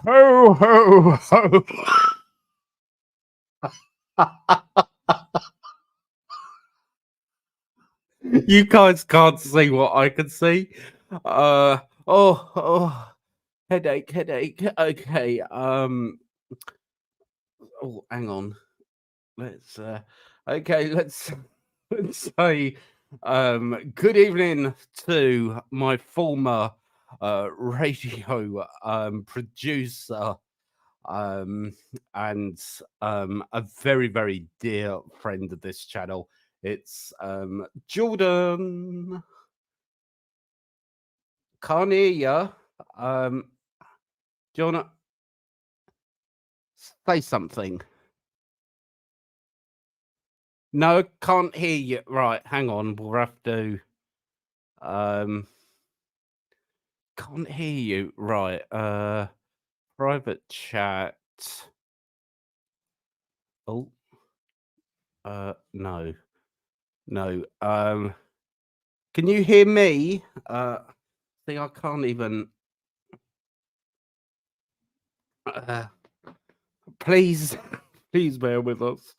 Ho, ho, ho. You guys can't see what I can see. Oh, headache. Okay. Oh, hang on. Let's let's say good evening to my former radio producer and a very, very dear friend of this channel. It's Jordan. Can't hear ya. Do you wanna say something? No, can't hear you. Right, hang on. We'll have to. Can't hear you. Right. Private chat. Oh. No. No. Can you hear me? See, I can't even. Please, please bear with us.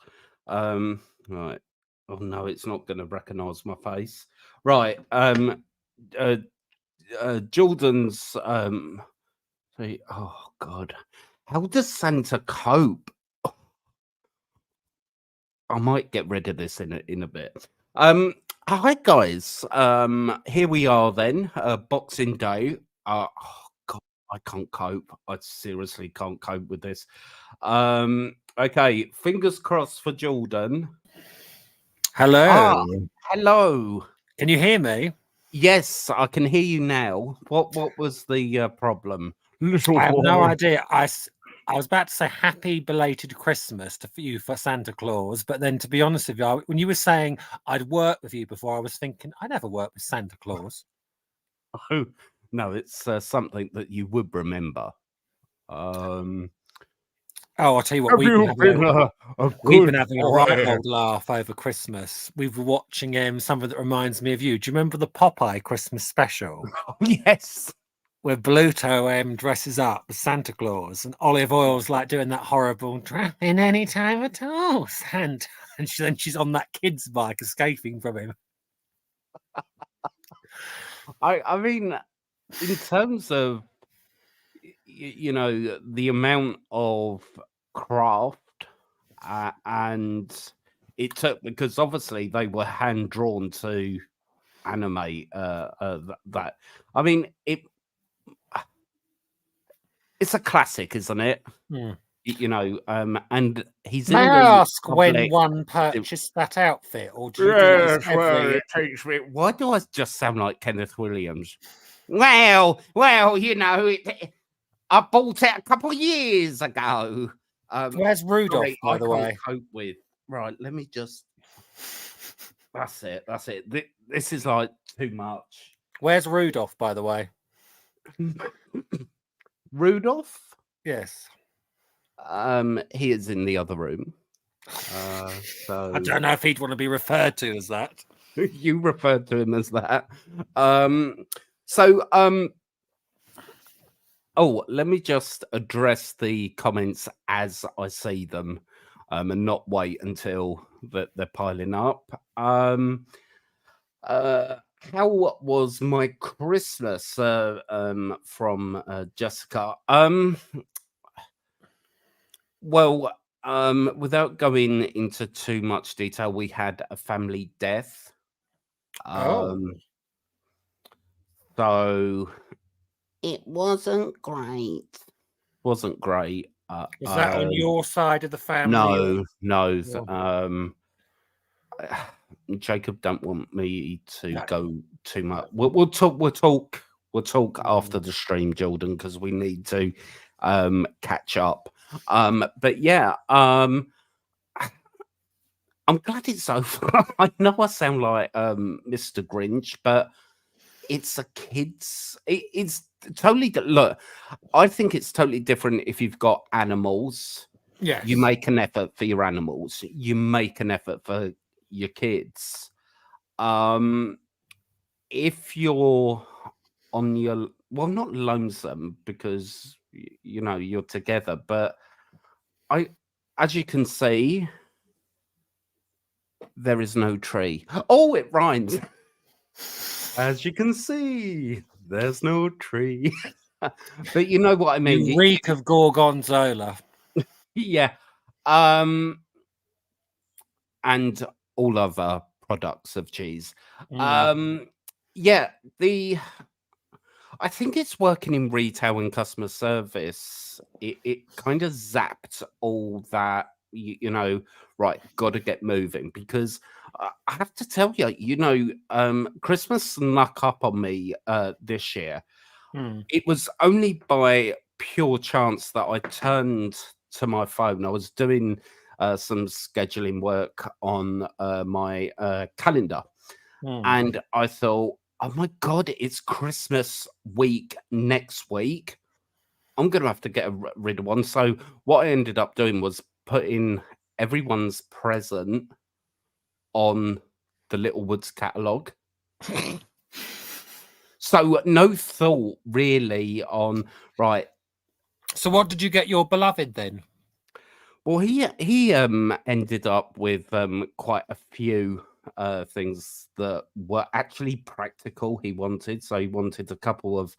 Right. Oh no, it's not going to recognise my face. Right. Jordan's. Say, oh God, how does Santa cope? I might get rid of this in a bit. Hi guys. Here we are then. Boxing Day. Oh God, I can't cope. I seriously can't cope with this. Okay, fingers crossed for Jordan. Hello. Hello. Can you hear me? Yes, I can hear you now. What was the problem? Little I have no boy. idea. I was about to say happy belated Christmas to you for Santa Claus, but then to be honest with you, when you were saying I'd worked with you before, I was thinking I never worked with Santa Claus. Oh, no, it's something that you would remember. Oh, I'll tell you what, Have we've you been having a right boy? old laugh over Christmas. We were watching something that reminds me of you. Do you remember the Popeye Christmas special? Yes. Where Bluto dresses up as Santa Claus and Olive Oil's like doing that horrible drop in any time at all, Santa. And then she's on that kid's bike escaping from him. I mean, in terms of, you know, the amount of craft and it took, because obviously they were hand drawn to animate that. I mean, it's a classic, isn't it? You know, and he's May in I the ask when public. one purchased that outfit, or do you do this every? It takes me. Why do I just sound like Kenneth Williams? Well, you know, I bought it a couple of years ago. Where's Rudolph, sorry, by I the can't way? cope with. Right, let me just. That's it. This is like too much. Where's Rudolph, by the way? Rudolph? Yes. He is in the other room. So I don't know if he'd want to be referred to as that. You referred to him as that. Oh, let me just address the comments as I see them, and not wait until they're piling up. How was my Christmas? From Jessica. Well, without going into too much detail, we had a family death. So it wasn't great. Wasn't great. Was that on your side of the family? No. Jacob don't want me to go too much. We'll talk after the stream, Jordan, because we need to catch up. But yeah, I'm glad it's over. I know I sound like Mr. Grinch, but it's a kid's. It's totally look. I think it's totally different if you've got animals. Yes. You make an effort for your animals. You make an effort for your kids. If you're on your not lonesome, because you know, you're together. But I, as you can see, there is no tree. Oh, it rhymes. As you can see, there's no tree. But you know what I mean. You reek of gorgonzola. Yeah. Um, and all other products of cheese. Mm. Yeah, the I think it's working in retail and customer service. It kind of zapped all that, you know, right, got to get moving because I have to tell you, you know, Christmas snuck up on me this year. Mm. It was only by pure chance that I turned to my phone. I was doing some scheduling work on my calendar, Mm. and I thought, oh my God, it's Christmas week next week. I'm going to have to get rid of one. So, what I ended up doing was putting everyone's present on the Little Woods catalogue. So, no thought really on, right. So, what did you get your beloved then? Well, he ended up with quite a few things that were actually practical. He wanted, so he wanted a couple of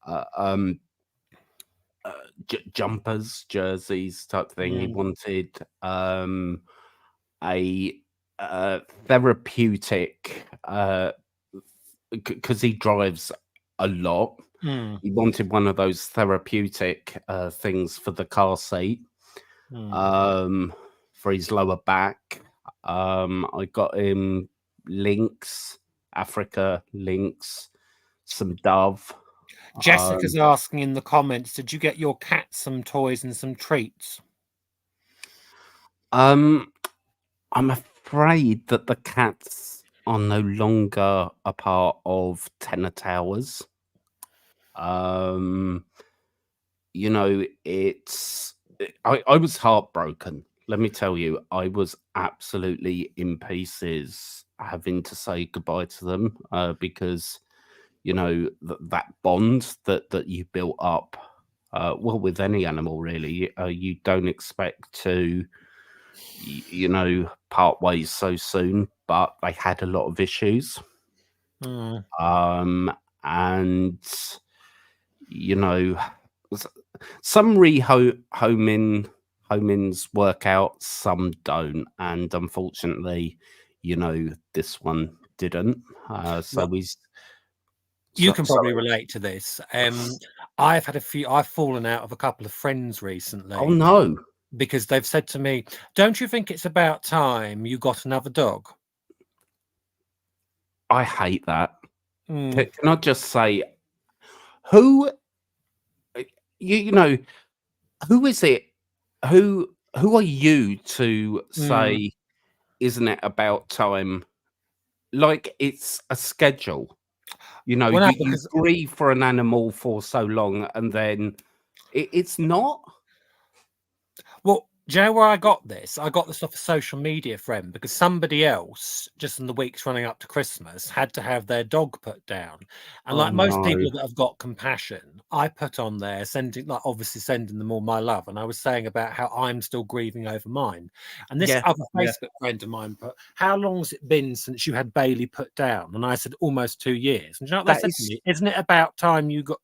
uh, um jumpers, jerseys type thing. He Mm. wanted a therapeutic because he drives a lot. Mm. He wanted one of those therapeutic things for the car seat, Mm. um, for his lower back. I got him links, Africa links, some Dove. Um, Jessica's asking in the comments, did you get your cat some toys and some treats? um, I'm afraid that the cats are no longer a part of Tenor Towers. Um, you know, I was heartbroken. Let me tell you, I was absolutely in pieces having to say goodbye to them because you know that bond that you built up. Well, with any animal, really, you don't expect to you know, part ways so soon, but they had a lot of issues. Mm. Um, and you know, s- some homins work out, some don't, and unfortunately, you know, this one didn't. So Well, we, you can probably sorry. relate to this. I've fallen out of a couple of friends Oh recently no, because they've said to me, don't you think it's about time you got another dog? I hate that. Mm. Can I just say, who you know, who is it? Who are you to Mm. say, "Isn't it about time?" Like, it's a schedule. You know, Well, no, you because grieve for an animal for so long, and then it's not. Well, do you know where I got this? I got this off a social media friend because somebody else, just in the weeks running up to Christmas, had to have their dog put down. And Oh, like most no. people that have got compassion, I put on there sending, like, obviously sending them all my love. And I was saying about how I'm still grieving over mine. And this Yeah, other yeah. Facebook friend of mine put, how long's it been since you had Bailey put down? And I said, almost 2 years. And do you know what they That said to is, me? Isn't it about time you got,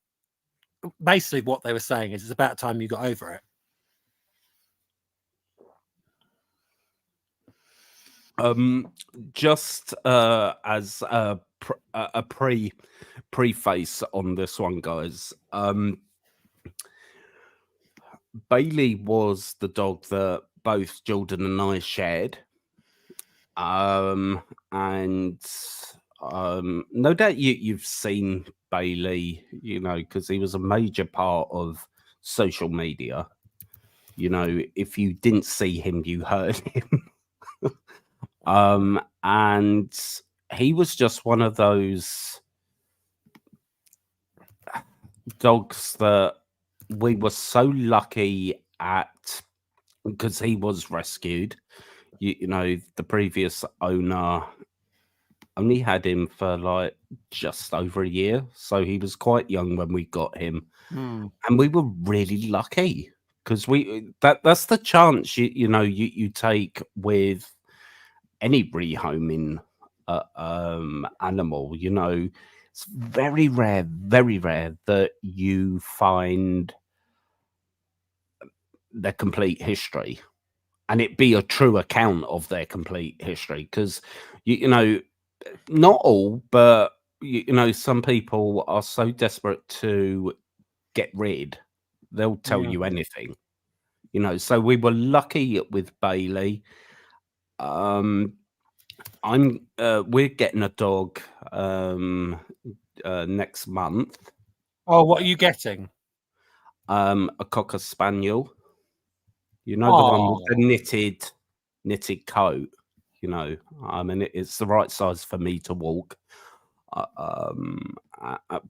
basically what they were saying is it's about time you got over it. um, just, as a preface on this one, guys, Bailey was the dog that both Jordan and I shared. Um, and no doubt you've seen Bailey, you know, because he was a major part of social media. You know, if you didn't see him, you heard him. And he was just one of those dogs that we were so lucky at because he was rescued. You know, the previous owner only had him for like just over a year, so he was quite young when we got him, Hmm. and we were really lucky because that's the chance you take with any rehoming animal. It's very rare that you find their complete history and it be a true account of their complete history because not all, but some people are so desperate to get rid, they'll tell Yeah. you anything. So we were lucky with Bailey. um we're getting a dog next month, Oh, what are you getting? a cocker spaniel. The one with the Oh, knitted coat. I mean, it's the right size for me to walk.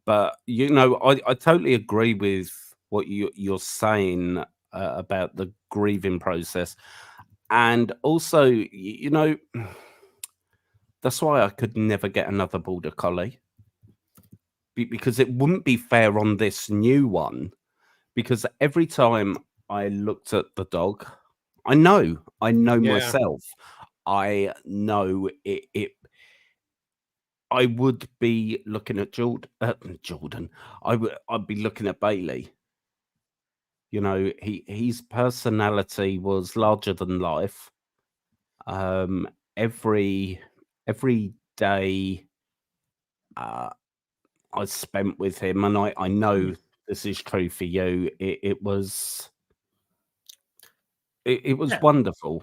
But I totally agree with what you're saying about the grieving process, and also, that's why I could never get another border collie because it wouldn't be fair on this new one. Because every time I looked at the dog, I know yeah. myself. I know it. I would be looking at Jordan. I'd be looking at Bailey. His personality was larger than life. Um, every every day uh, I spent with him, and I Mm. know this is true for you. It was Yeah. wonderful.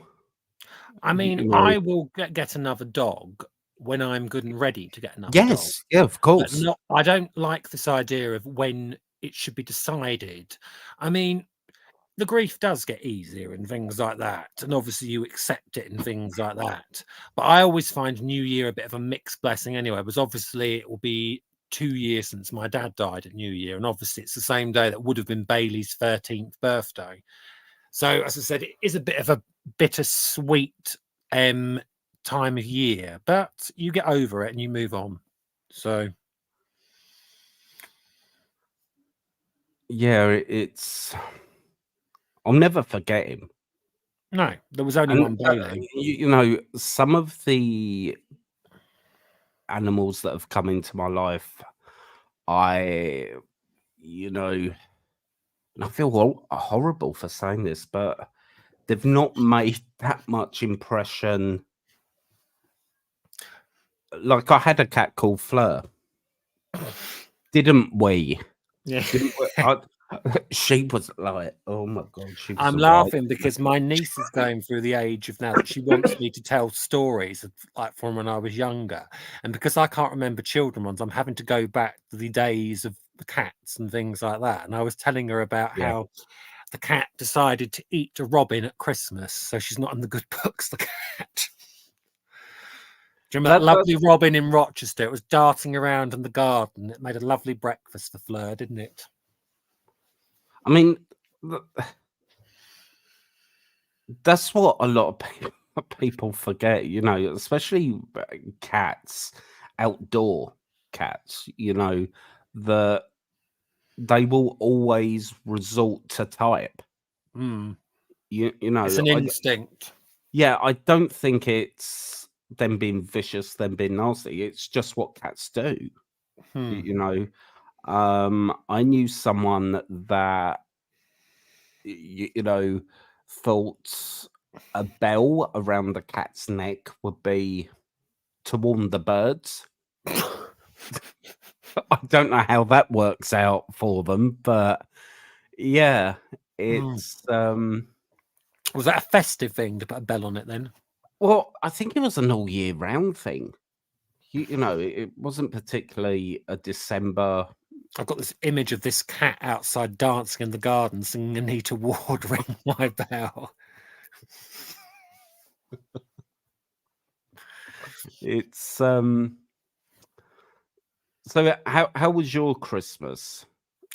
I You, mean, you know, I will get another dog when I'm good and ready to get another dog. yes, yeah, of But course, not I don't like this idea of when it should be decided. I mean, the grief does get easier and things like that, and obviously you accept it and things like that. But I always find New Year a bit of a mixed blessing anyway, because obviously it will be 2 years since my dad died at New Year, and obviously it's the same day that would have been Bailey's 13th birthday. So, as I said, it is a bit of a bittersweet um, time of year, but you get over it and you move on. So, yeah, it's. I'll never forget him. no, there was only And one Bailey. some of the animals that have come into my life, I, you know, and I feel horrible for saying this, but they've not made that much impression. Like I had a cat called Fleur. Didn't we? Yeah. Didn't we? She was like, oh my god, she was I'm a right. laughing because my niece is going through the age of now that she wants me to tell stories of, like from when I was younger. And because I can't remember children ones, I'm having to go back to the days of the cats and things like that. And I was telling her about Yeah, how the cat decided to eat a robin at Christmas. So she's not in the good books, the cat. Do you remember that that's. lovely robin in Rochester? It was darting around in the garden. It made a lovely breakfast for Fleur, didn't it? I mean, th- that's what a lot of people forget. Especially cats, outdoor cats. That they will always resort to type. Mm. You It's know, an I instinct. Yeah, I don't think it's them being vicious, them being nasty. It's just what cats do. Hmm. You know, I knew someone that thought a bell around the cat's neck would be to warn the birds. I don't know how that works out for them, but yeah, Mm. it's Was that a festive thing to put a bell on it then? well, I think it was an all year round thing. It wasn't particularly a December. I've got this image of this cat outside dancing in the garden singing Anita Ward ring my bell. It's so how was your Christmas?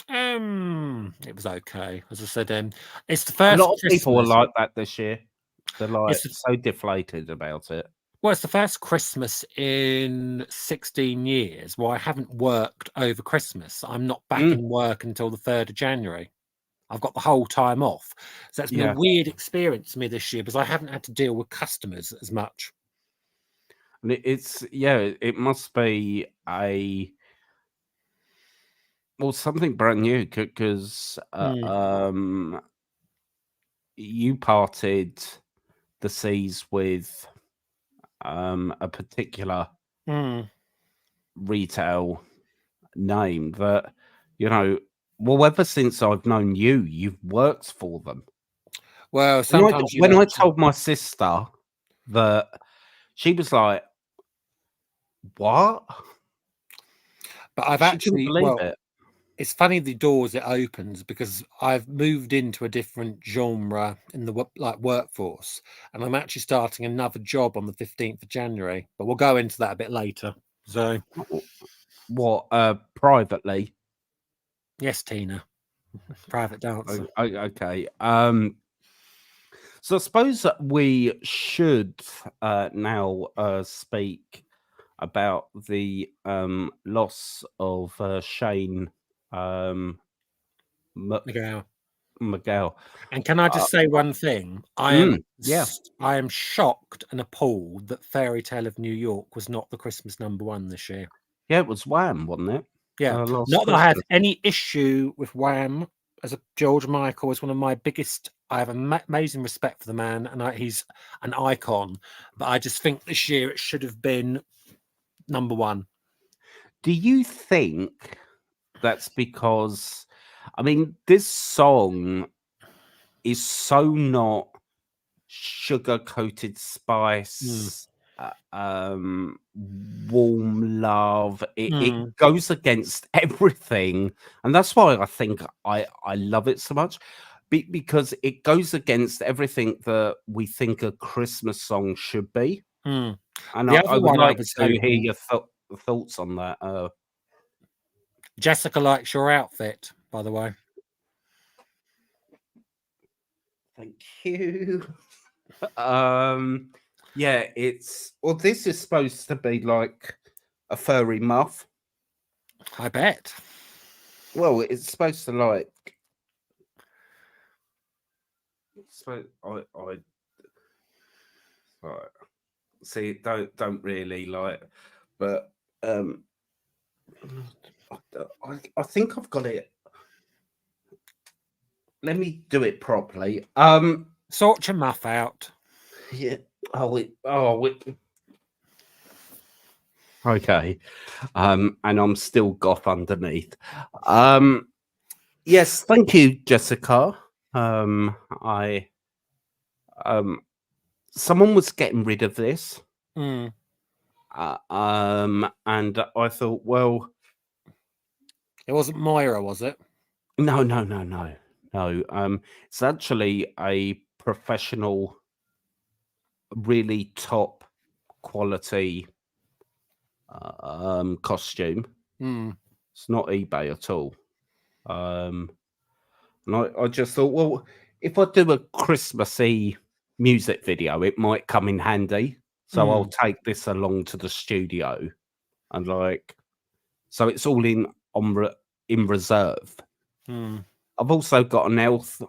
It was okay. As I said, it's the A first lot of people were Christmas. like that this year. They're like It's the so deflated about it. Well, it's the first Christmas in 16 years where I haven't worked over Christmas. I'm not back Mm, in work until the 3rd of January. I've got the whole time off. So it's been a yeah, weird experience for me this year because I haven't had to deal with customers as much. and it's yeah, it must be a well something brand new because Mm, you parted the seas with a particular mm. retail name that you know. Well, ever since I've known you, you've worked for them. Well, sometimes you When have I to, told my sister that, she was like, "What?" but I've She couldn't actually, believe well, it. it's funny the doors it opens because I've moved into a different genre in the workforce, and I'm actually starting another job on the 15th of January. But we'll go into that a bit later. So What, privately? yes, Tina, private dancer. Okay. So I suppose that we should now speak about the loss of Shane um, M- Okay. Miguel. And can I Uh, just say one thing? yeah, I am shocked and appalled that Fairy Tale of New York was not the Christmas #1 this year. yeah, it was Wham, wasn't it? Yeah, Last not that I have Christmas. any issue with Wham. As a George Michael is one of my biggest. I have amazing respect for the man, and he's an icon. But I just think this year it should have been #1. Do you think that's because, I mean, this song is so not sugar coated Mm, spice, warm love. It mm, goes against everything, and that's why I think I love it so much. Because it goes against everything that we think a Christmas song should be, mm. and The I other would one I like was to hear hoping your thoughts on that. Jessica likes your outfit, by the way. Thank you. Yeah, it's well, this is supposed to be like a furry muff. I bet. Well, it's supposed to like. So like, see, don't really like, but um, I think I've got it. Let me do it properly. Sort your muff out. Yeah. Okay. And I'm still goth underneath. Um, yes, thank you, Jessica. I um, someone was getting rid of this, Mm, and I thought, well, it wasn't Moira, was it? no, no, no, no, no. It's actually a professional, really top quality costume. Mm, It's not eBay at all. Um, and I just thought, well, if I do a Christmassy music video, it might come in handy. So I'll mm, take this along to the studio and like, so it's all in reserve. mm. I've also got an elf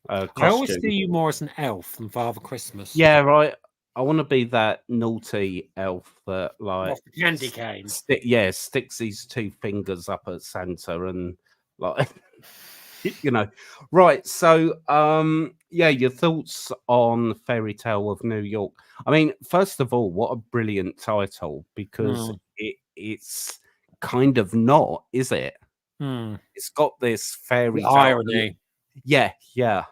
I always costume. see you more as an elf than Father Christmas. Yeah, right. I want to be that naughty elf that like Off the candy cane. sticks his two fingers up at Santa and like you know. Right. So yeah, your thoughts on Fairy Tale of New York. I mean, first of all, what a brilliant title because Mm, it's kind of not, is it? mm. It's got this The fairy tale. irony. Yeah, yeah.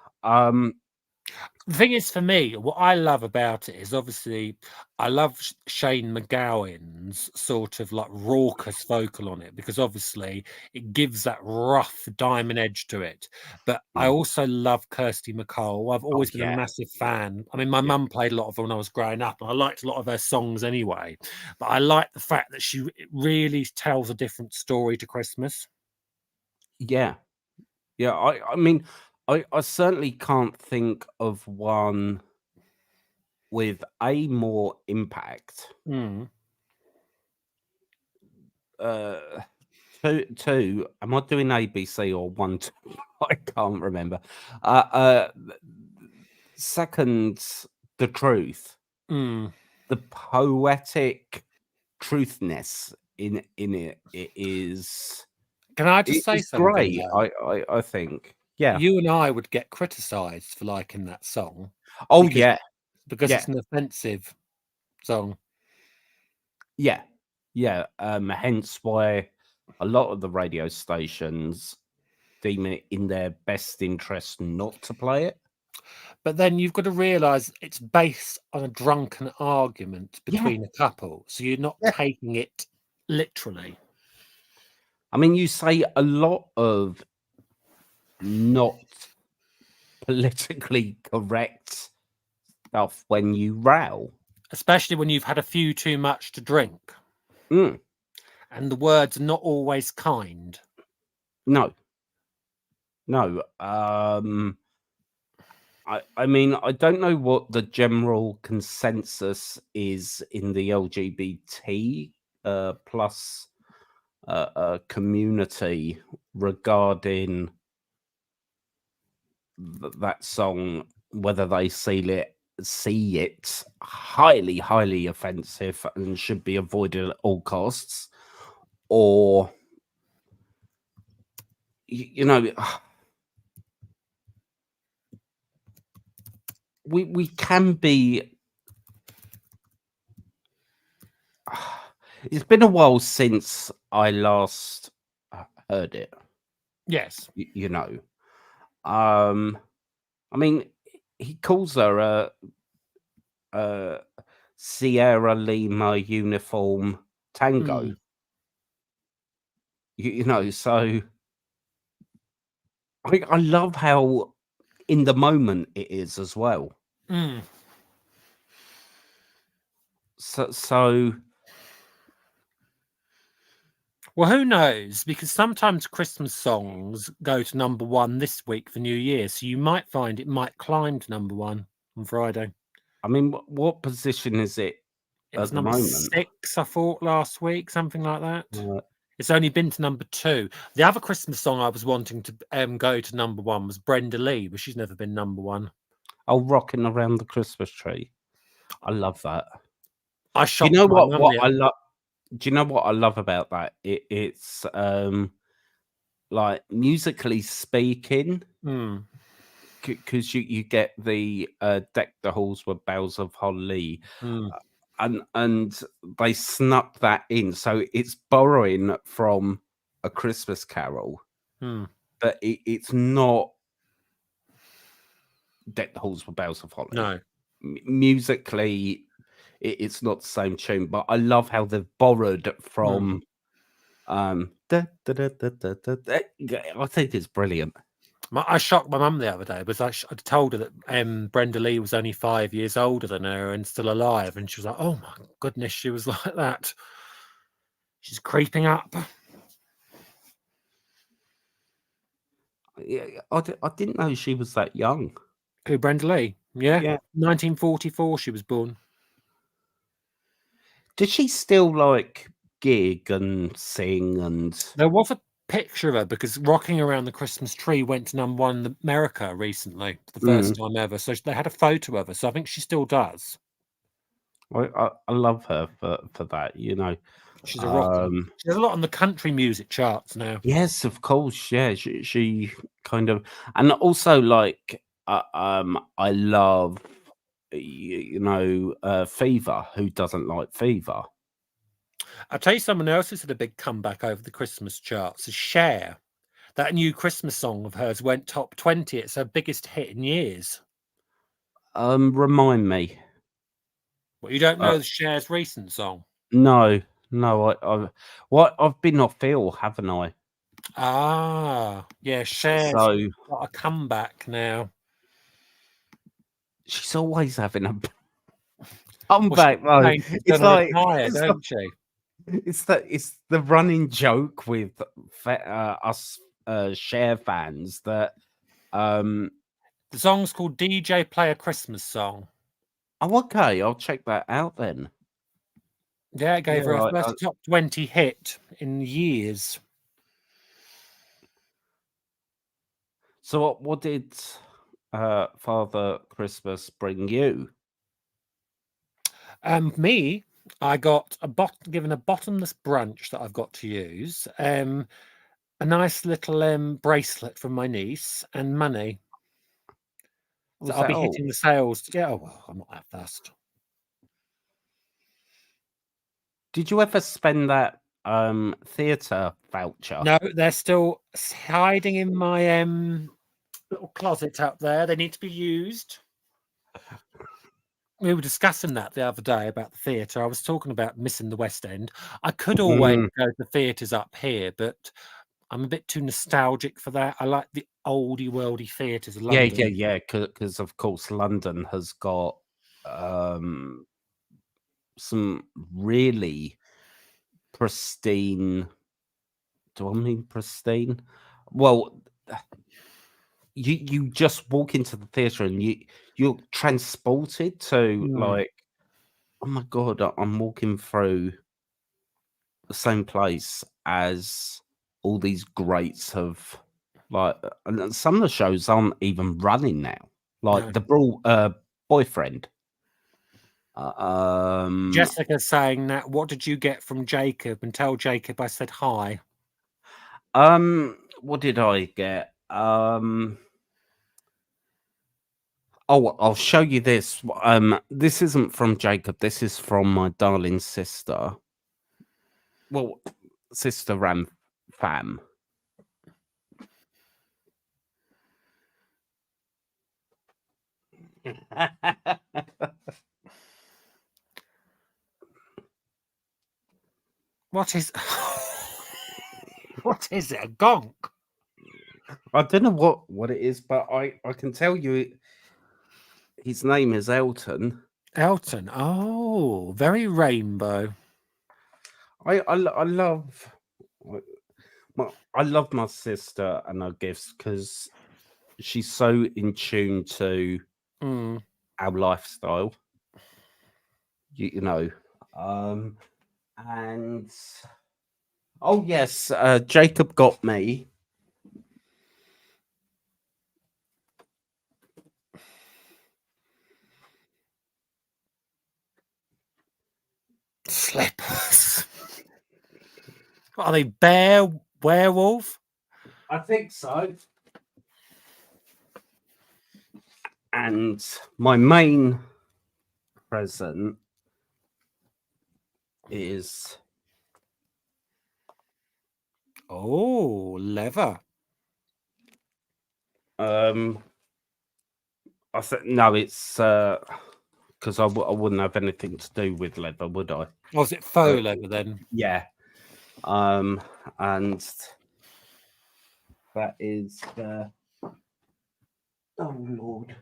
The thing is, for me, what I love about it is obviously I love Shane McGowan's sort of like raucous vocal on it because obviously it gives that rough diamond edge to it. But I Mm, also love Kirsty MacColl. I've oh always been a yeah, massive fan. I mean, my yeah, mum played a lot of her when I was growing up, and I liked a lot of her songs anyway. But I like the fact that she really tells a different story to Christmas. yeah, yeah. I mean, I certainly can't think of one with a more impact. Mm. Two. Am I doing ABC or one? Two? I can't remember. Second, the truth, Mm. the poetic truthness in it is Can I just it say is something great. though? I think. Yeah. You and I would get criticised for liking that song Oh because yeah. it's Yeah. an offensive song. Yeah. Yeah. Hence why a lot of the radio stations deem it in their best interest not to play it. But then you've got to realise it's based on a drunken argument Yeah. between a couple, so you're not Yeah. taking it literally. I mean, you say a lot of not politically correct stuff when you row. Especially when you've had a few too much to drink, Mm, and the words are not always kind. no, no. I mean, I don't know what the general consensus is in the LGBT plus community regarding that song, whether they see it highly offensive and should be avoided at all costs, or you know, we can be. It's been a while since I last heard it. Yes. You know, um, I mean, he calls her a Sierra Lima uniform tango. Mm. You know, so I love how in the moment it is as well. Mm. So Well, who knows? Because sometimes Christmas songs go to number one this week for New Year, so you might find it might climb to number one on Friday. I mean, what position is it It was at the number moment? 6, I thought, last week, something like that. Uh, It's only been to number 2. The other Christmas song I was wanting to go to number 1 was Brenda Lee, but she's never been number 1. oh, rocking around the Christmas tree. I love that. I Do you know shocked my mum what the I love? Do you know what I love about that? It's like musically speaking, Mm, because you get the deck the halls with boughs of holly, mm, and they snuck that in, so it's borrowing from A Christmas Carol, mm, but it's not deck the halls with boughs of holly. no. Musically, it's not the same tune, but I love how they've borrowed Mm. from I think it's brilliant. I shocked my mum the other day because I told her that Brenda Lee was only 5 years older than her and still alive, and she was like, "Oh my goodness, she was like that. She's creeping up." Yeah, I didn't know she was that young. Who, Brenda Lee? Yeah, Yeah. 1944 she was born. Did she still, like, gig and sing and There was a picture of her because "Rocking Around the Christmas Tree" went to number 1 in America recently, for the mm, first time ever. So they had a photo of her. So I think she still does. I love her for that, you know? She's a rocker. Um, She does a lot on the country music charts now. yes, of course, yeah, she kind of and also, like, I love, Fever. Who doesn't like Fever? I'll tell you someone else who's had a big comeback over the Christmas charts is Cher. That new Christmas song of hers went top 20. It's her biggest hit in years. Remind me. Well, you don't Uh, know Cher's recent song? no, no, I've been off ill, haven't I? Ah, yeah, Cher's So got a comeback now. she's always having a Well, she's comeback though. saying she's It's gonna like retire, don't she? it's the running joke with us Share fans that um The song's called DJ Play a Christmas Song. Oh, okay. I'll check that out then. Yeah, it gave Yeah. her her first top 20 hit in years. So what did Father Christmas bring you? Me, I got given a bottomless brunch that I've got to use. A nice little bracelet from my niece and money. So Was I'll that be all? hitting the sales. Yeah, oh, well, I'm not that fast. Did you ever spend that theatre voucher? No, they're still hiding in my little closet up there. They need to be used. We were discussing that the other day about the theatre. I was talking about missing the West End. I could always Mm, go to theatres up here, but I'm a bit too nostalgic for that. I like the oldie worldy theatres of yeah, London. yeah. Because of course London has got some really pristine. Do I mean pristine? Well, you just walk into the theatre and you're transported to Mm, like, oh my god, I'm walking through the same place as all these greats have like, and some of the shows aren't even running now. Like no. the boyfriend. Uh, um, Jessica's saying that. What did you get from Jacob? And tell Jacob I said hi. what did I get? Oh, I'll show you this. This isn't from Jacob. This is from my darling sister. Well, sister Ram fam. What is what is it? A gonk? I don't know what it is, but I can tell you his name is Elton. Elton. Oh, very rainbow. I love I love my sister and her gifts because she's so in tune to Mm. our lifestyle. You know, and oh yes, Jacob got me. Slippers. What are they? Bear werewolf? I think so. And my main present is Oh, leather. I said no, it's because I wouldn't have anything to do with leather, would I? Oh, is it faux leather then? Yeah. And that is oh lord.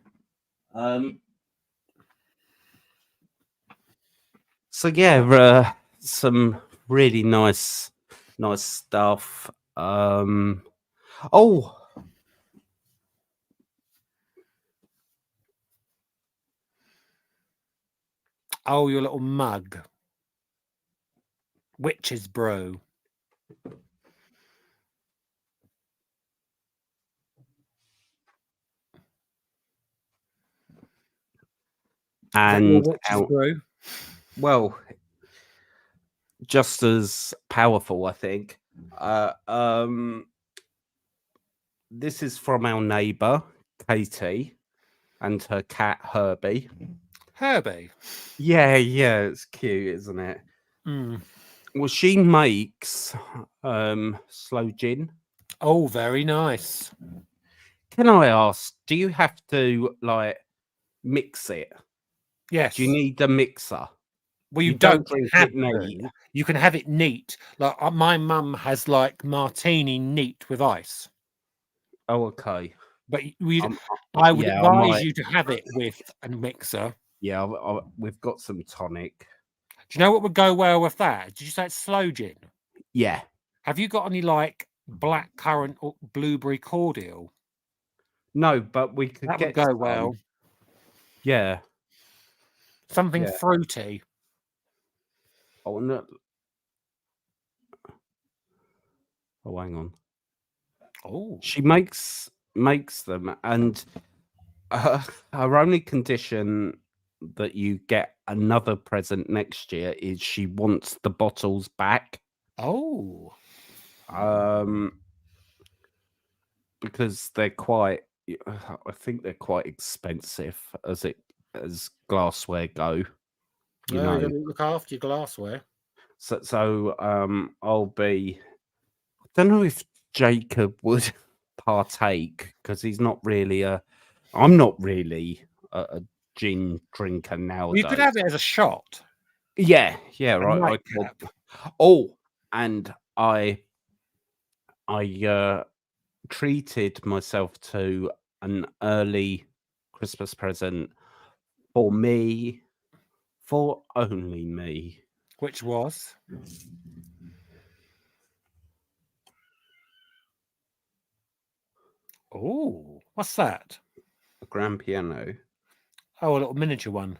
So yeah, some really nice stuff. Oh, Oh, your little mug. Witch's brew. Is that your and witch's out, brew? well, just as powerful, I think. Uh, um, this is from our neighbour Katie and her cat Herbie. Herbie. Yeah, yeah, it's cute, isn't it? Mm. Well, she makes slow gin. Oh, very nice. Can I ask, do you have to like mix it? Do you Yes. need a mixer? Well, you You don't don't drink have it neat. to. You can have it neat. Like my mum has like martini neat with ice. Oh, okay. But we, Um, I would yeah, I advise might. you to have it with a mixer. Yeah, we've got some tonic. Do you know what would go well with that? Did you say it's slow gin? Yeah. Have you got any like black currant or blueberry cordial? No, but we could That would get go some. well. Yeah. Something Yeah. fruity. Oh no. Oh, hang on. Oh. She makes them, and her only condition that you get another present next year is she wants the bottles back. Oh. Um, because they're quite, I think they're quite expensive as glassware go. You Oh, you know, gotta look after your glassware. so I'll be. I don't know if Jacob would partake because he's not really a. I'm not really a gin drinker Well, you could nowadays. have it as a shot, Yeah, a right. I could. nightcap. Oh, and I treated myself to an early Christmas present for me, for only me. Which was? Oh, what's that? A grand piano. Oh, a little miniature one.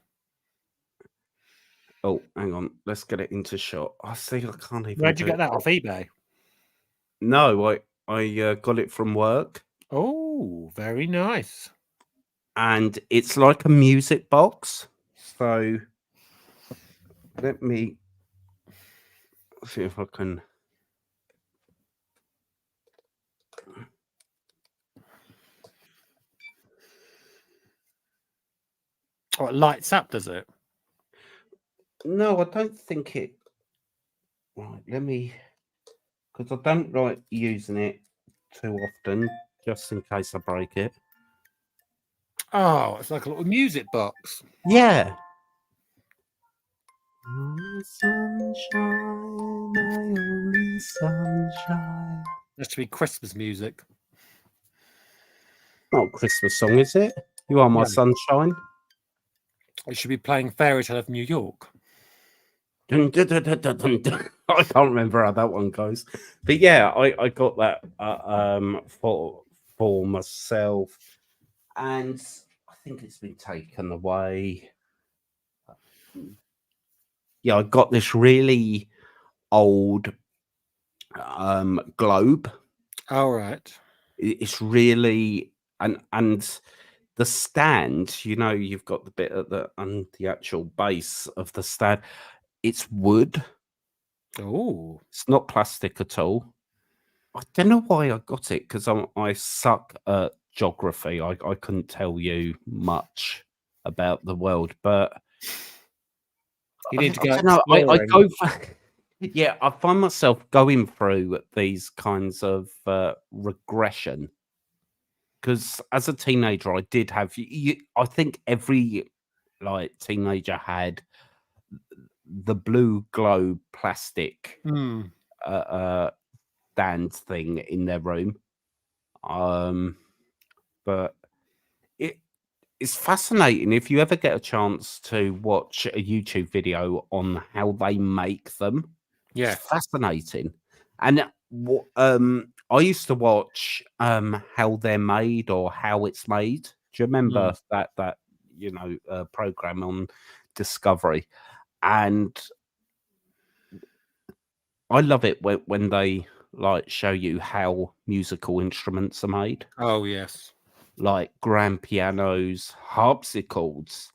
Oh, hang on. Let's get it into shot. I see. I can't even Where'd you do get it. that? Off eBay? No, I got it from work, Oh, very nice. and it's like a music box. So let me see if I can. Oh, it lights up, does it? No, I don't think it. Right, let me, because I don't like using it too often, just in case I break it. Oh, it's like a little music box. Yeah. My sunshine, my only sunshine. That should be Christmas music. Not a Christmas song, is it? You are my No, sunshine. it should be playing Fairy Tale of New York. Dun, dun, dun, dun, dun, dun, dun. I can't remember how that one goes, but yeah, I got that for myself, and I think it's been taken away. Yeah, I got this really old globe. All right. It's really, and the stand, you know, you've got the bit at the actual base of the stand. It's wood. Oh, It's not plastic at all. I don't know why I got it because I suck at geography. I couldn't tell you much about the world, but you I need to go don't know. I exploring. go for yeah. I find myself going through these kinds of regression because as a teenager, I did have. I think every like teenager had the blue globe plastic Hmm. uh, uh, stand thing in their room. Um, but it it's fascinating if you ever get a chance to watch a YouTube video on how they make them. It's Yeah. fascinating. And I used to watch how they're made or how it's made. Do you Hmm. remember that program on Discovery? And I love it when they like show you how musical instruments are made, Oh, yes. like grand pianos, harpsichords.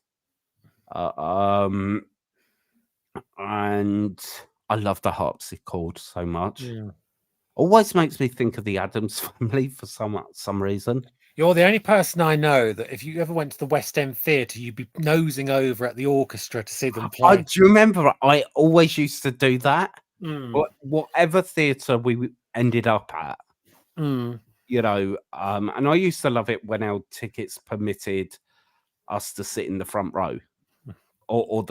Uh, um, and I love the harpsichord so much. Yeah. Always makes me think of the Adams Family for some reason. You're the only person I know that if you ever went to the West End Theatre, you'd be nosing over at the orchestra to see them I play. do you remember I always used to do that. Mm. Whatever theatre we ended up at, Mm. and I used to love it when our tickets permitted us to sit in the front row or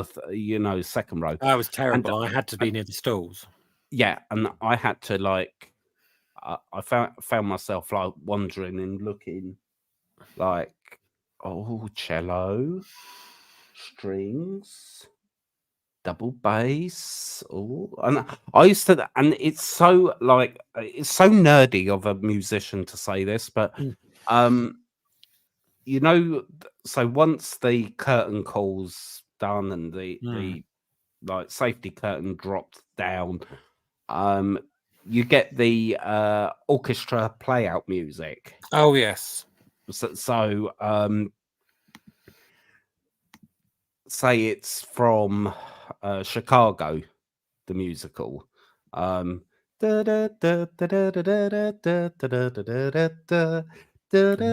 second row, That was and terrible. I had to be near the stalls. yeah, and I had to like I found myself like wondering and looking like, oh, cello, strings, double bass. Oh, and I used to, and it's so like it's so nerdy of a musician to say this, but Mm. so once the curtain calls done and Mm. the like safety curtain drops down, um, you get the orchestra play out music. Oh yes. So say it's from Chicago, the musical. Um, And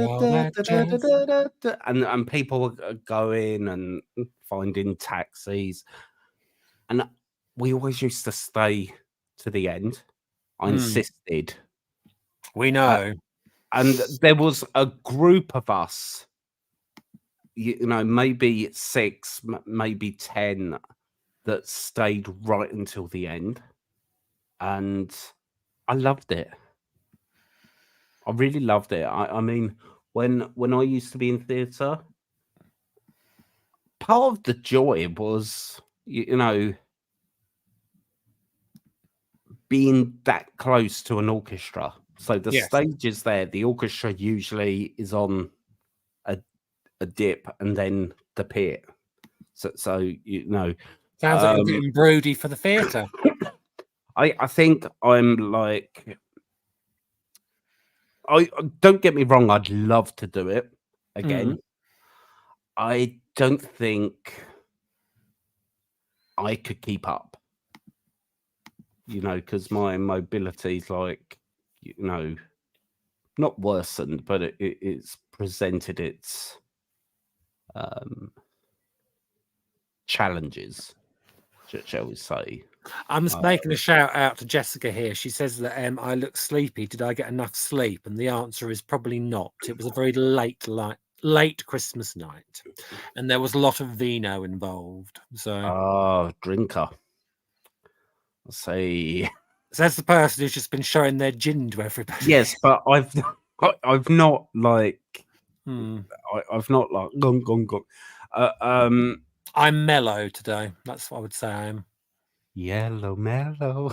all that jazz. and people are going and finding taxis, and we always used to stay to the end. I Mm. insisted, We uh, know. and there was a group of us, you know, maybe six, maybe 10, that stayed right until the end, and I loved it. I really loved it. I mean, when I used to be in theatre, part of the joy was, you know, being that close to an orchestra. So the Yes. stage is there. The orchestra usually is on a, a dip, and then the pit. So you know, Sounds like you're um, getting broody for the theatre. I think I'm like, I don't get me wrong. I'd love to do it Mm. again. I don't think I could keep up, you know, because my mobility's like, you know, not worsened, but it's presented its um, challenges, shall we say. I'm just Uh, making a shout out to Jessica here. She says that I look sleepy. Did I get enough sleep? And the answer is probably not. It was a very late Christmas night, and there was a lot of vino involved. So drinker. I say that's the person who's just been showing their gin to everybody. yes, but I've not like Hmm. I've not like gone gone gone. Uh, um, I'm mellow today. That's what I would say I am. Yellow mellow.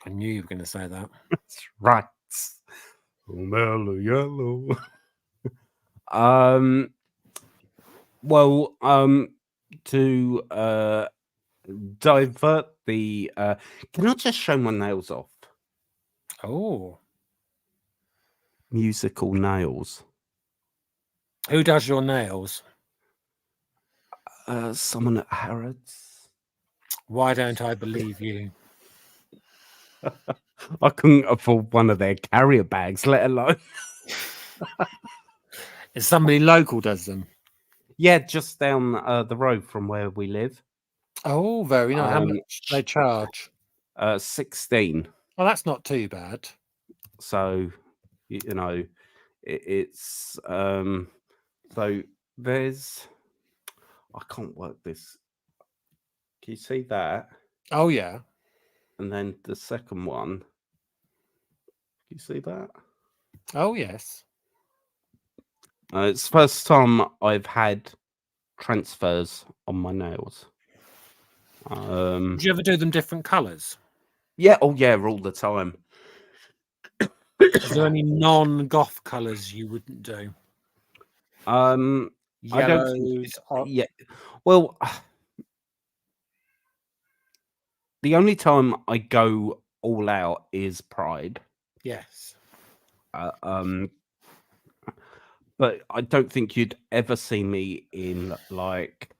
I knew you were going to say that. That's right. Oh, mellow yellow. Um. Well. To divert the. Can I just show my nails off? Oh, Musical nails. who does your nails? Someone at Harrods. Why don't I believe you? I couldn't afford one of their carrier bags, let alone. If somebody local does them. Yeah, just down the road from where we live. Oh, very nice. How Um, much do they charge? 16. Well, that's not too bad. So, you know, it's so there's, I can't work this. Can you see that? Oh, yeah. And then the second one, can you see that? Oh, yes. It's the first time I've had transfers on my nails. Would you ever do them different colours? Yeah, oh yeah, all the time. Is there any non-goth colours you wouldn't do? I don't think, Yellows? Or... yeah. Well, the only time I go all out is Pride. Yes. Uh, um, but I don't think you'd ever see me in like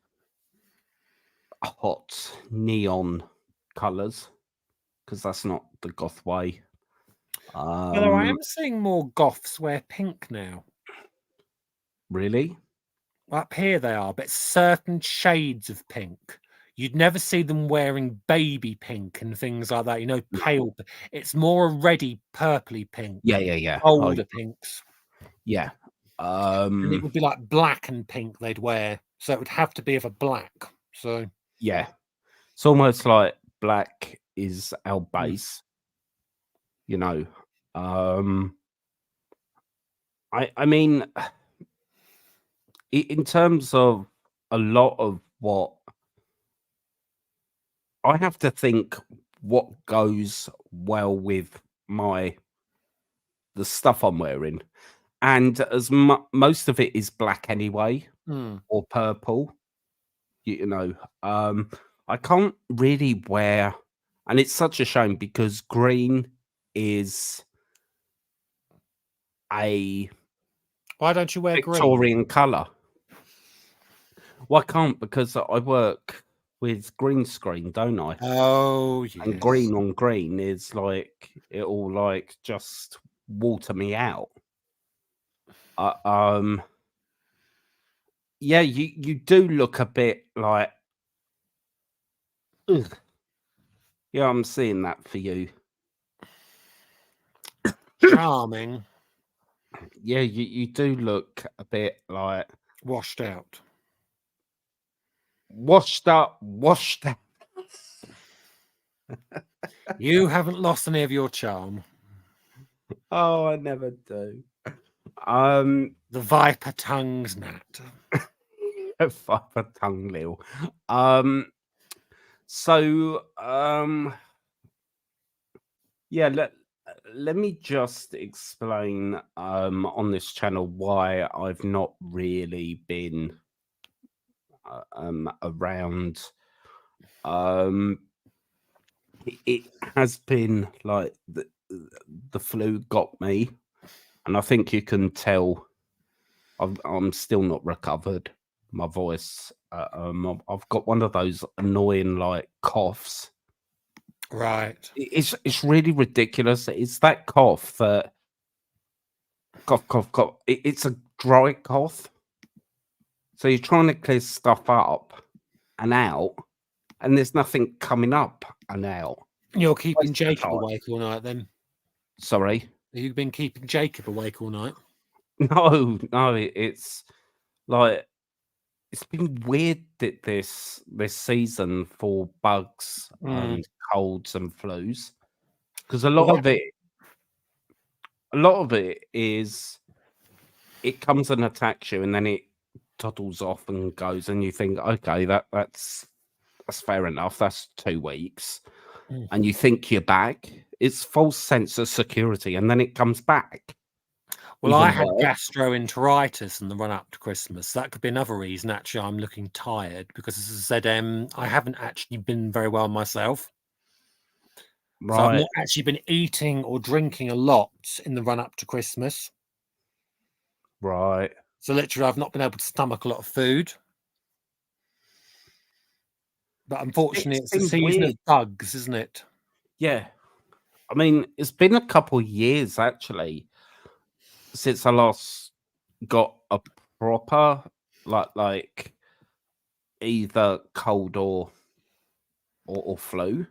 hot neon colors, because that's not the goth way. Although I am seeing more goths wear pink now. Really? Up here they are, but certain shades of pink. You'd never see them wearing baby pink and things like that, you know, pale. It's more a reddy, purpley pink, Yeah. Oh, older pinks. yeah. And it would be like black and pink they'd wear. So it would have to be of a black. So Yeah. It's almost like black is our mm, base, you know. I mean, in terms of a lot of what I have to think, what goes well with the stuff I'm wearing, and as most of it is black anyway, mm, or purple. You know, um, I can't really wear, and it's such a shame because green is a Why don't you wear green? Victorian colour. Well, I can't because I work with green screen, don't I? Oh, And yes. green on green is like it'll like just water me out. Uh, um, yeah, you do look a bit like, ugh. Yeah, I'm seeing that for you. Charming, Yeah, you do look a bit like washed out. washed up. You haven't lost any of your charm. Oh, I never do. Um, The viper tongue's gnat. Papa tongue Lil. Um, so yeah, let me just explain on this channel why I've not really been around. Um, it has been like the flu got me, and I think you can tell I'm still not recovered. My voice, I've got one of those annoying like coughs. Right. It's really ridiculous. It's that cough that cough cough cough. It's a dry cough. So you're trying to clear stuff up and out, and there's nothing coming up and out. You're keeping Waste of Jacob time. awake all night then? Sorry. Have you been keeping Jacob awake all night? No, no, it's like it's been weird that this season for bugs Mm. and colds and flus because Well, a lot of it is it comes and attacks you and then it toddles off and goes and you think okay that's fair enough, that's 2 weeks, mm. and you think you're back. It's false sense of security and then it comes back Well, I even had worse. gastroenteritis in the run up to Christmas. That could be another reason. Actually, I'm looking tired because, as I said, I haven't actually been very well myself. So I've Right, not actually been eating or drinking a lot in the run up to Christmas. right. So literally, I've not been able to stomach a lot of food. But unfortunately, It's it's the been season weird. of bugs, isn't it? Yeah, I mean it's been a couple years actually since I last got a proper like either cold or flu.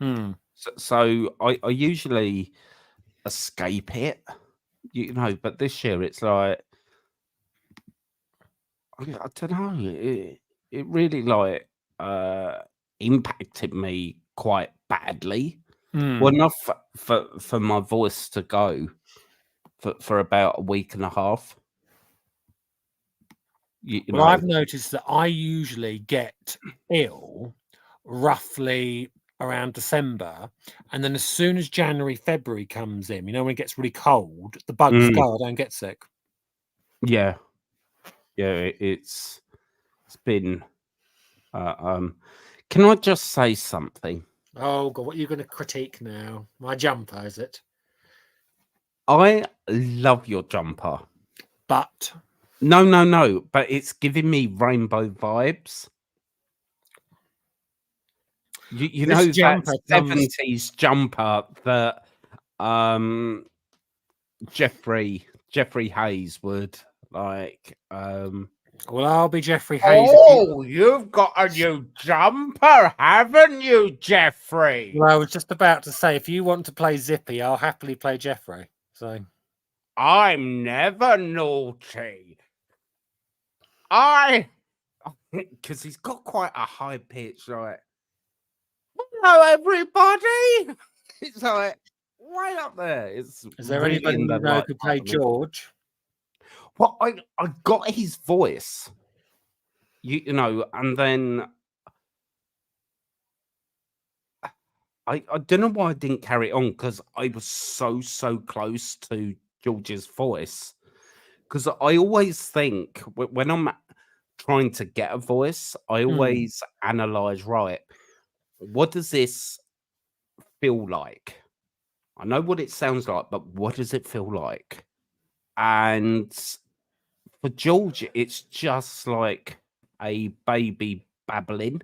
Hmm. So I usually escape it, you know, but this year it's like I don't know. It really like uh impacted me quite badly. Hmm. Well, enough for my voice to go for about a week and a half. You Well, know, I've noticed that I usually get ill roughly around December, and then as soon as January, February comes in, when it gets really cold, the bugs mm, go. I don't get sick. yeah, yeah. It's been. Uh, um, can I just say something? Oh God, what are you going to critique now? My jumper, is it? I love your jumper. But No, no, no. But it's giving me rainbow vibes. You this know that jumper comes. 70s jumper that um Jeffrey Hayes would like Well, I'll be Jeffrey Hayes if you. oh, you've got a new jumper, haven't you, Jeffrey? Well, I was just about to say, if you want to play Zippy, I'll happily play Jeffrey. So I'm never naughty. I because he's got quite a high pitch, like hello everybody. It's like way up there. It's is there really anybody in the you know like could part play of me. George? Well, I got his voice, you know, and then I don't know why I didn't carry it on because I was so close to George's voice. Because I always think when I'm trying to get a voice, I Mm. always analyze, right, what does this feel like? I know what it sounds like, but what does it feel like? And for George, it's just like a baby babbling.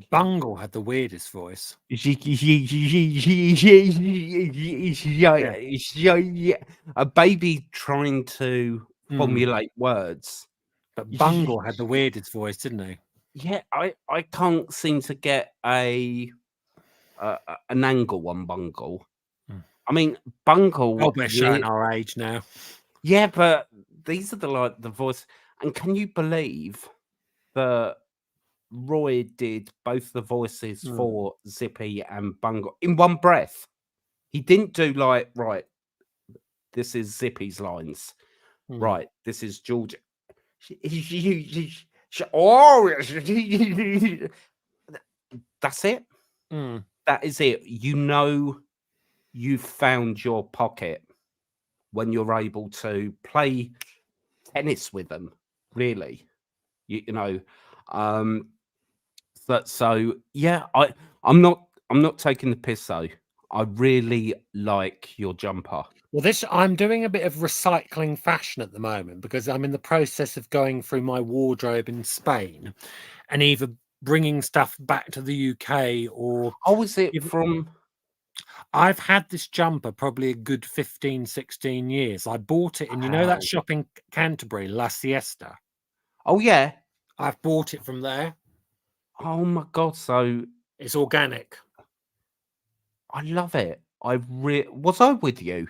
Bungle had the weirdest voice. Yeah. A baby trying to Mm. formulate words. But Bungle had the weirdest voice, didn't he? Yeah, I can't seem to get an angle on Bungle. Mm. I mean, Oh, Bungle, we're showing our age now. yeah, but these are the voice. And can you believe that Roy did both the voices Mm. for Zippy and Bungle in one breath? He didn't do like, right, this is Zippy's lines. Mm. Right, this is George. Oh, that's it. Mm. That is it. You know, you've found your pocket when you're able to play tennis with them. Really, you know. Um, so yeah, I'm not taking the piss though. I really like your jumper. Well, I'm doing a bit of recycling fashion at the moment because I'm in the process of going through my wardrobe in Spain and either bringing stuff back to the UK or Oh, is it even from? I've had this jumper probably a good 15, 16 years. I bought it in, that Wow. shop in Canterbury, La Siesta. Oh yeah. I've bought it from there. Oh my god. So It's organic. I love it. Was I with you?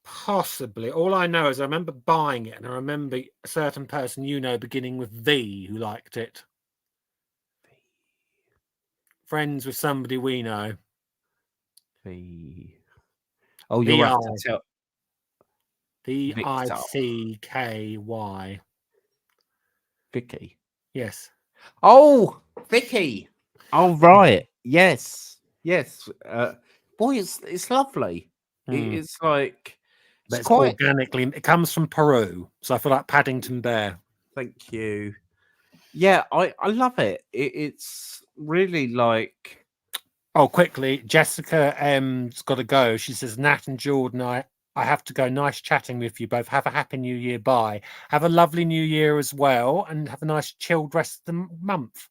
Possibly. All I know is I remember buying it and I remember a certain person beginning with V who liked it. Friends with somebody we know. Oh, you'll have to tell Victor. Vicky. Vicky. Yes. Oh, Vicky. Oh, right. Yes. Yes. Boy, it's lovely. Mm. It's like But it's it's quite. organically. It comes from Peru, so I feel like Paddington Bear. Thank you. Yeah, I love it. It's really like. Oh, quickly, Jessica has got to go. She says, Nat and Jordan, I have to go. Nice chatting with you both. Have a happy new year. Bye. Have a lovely new year as well, and have a nice chilled rest of the month.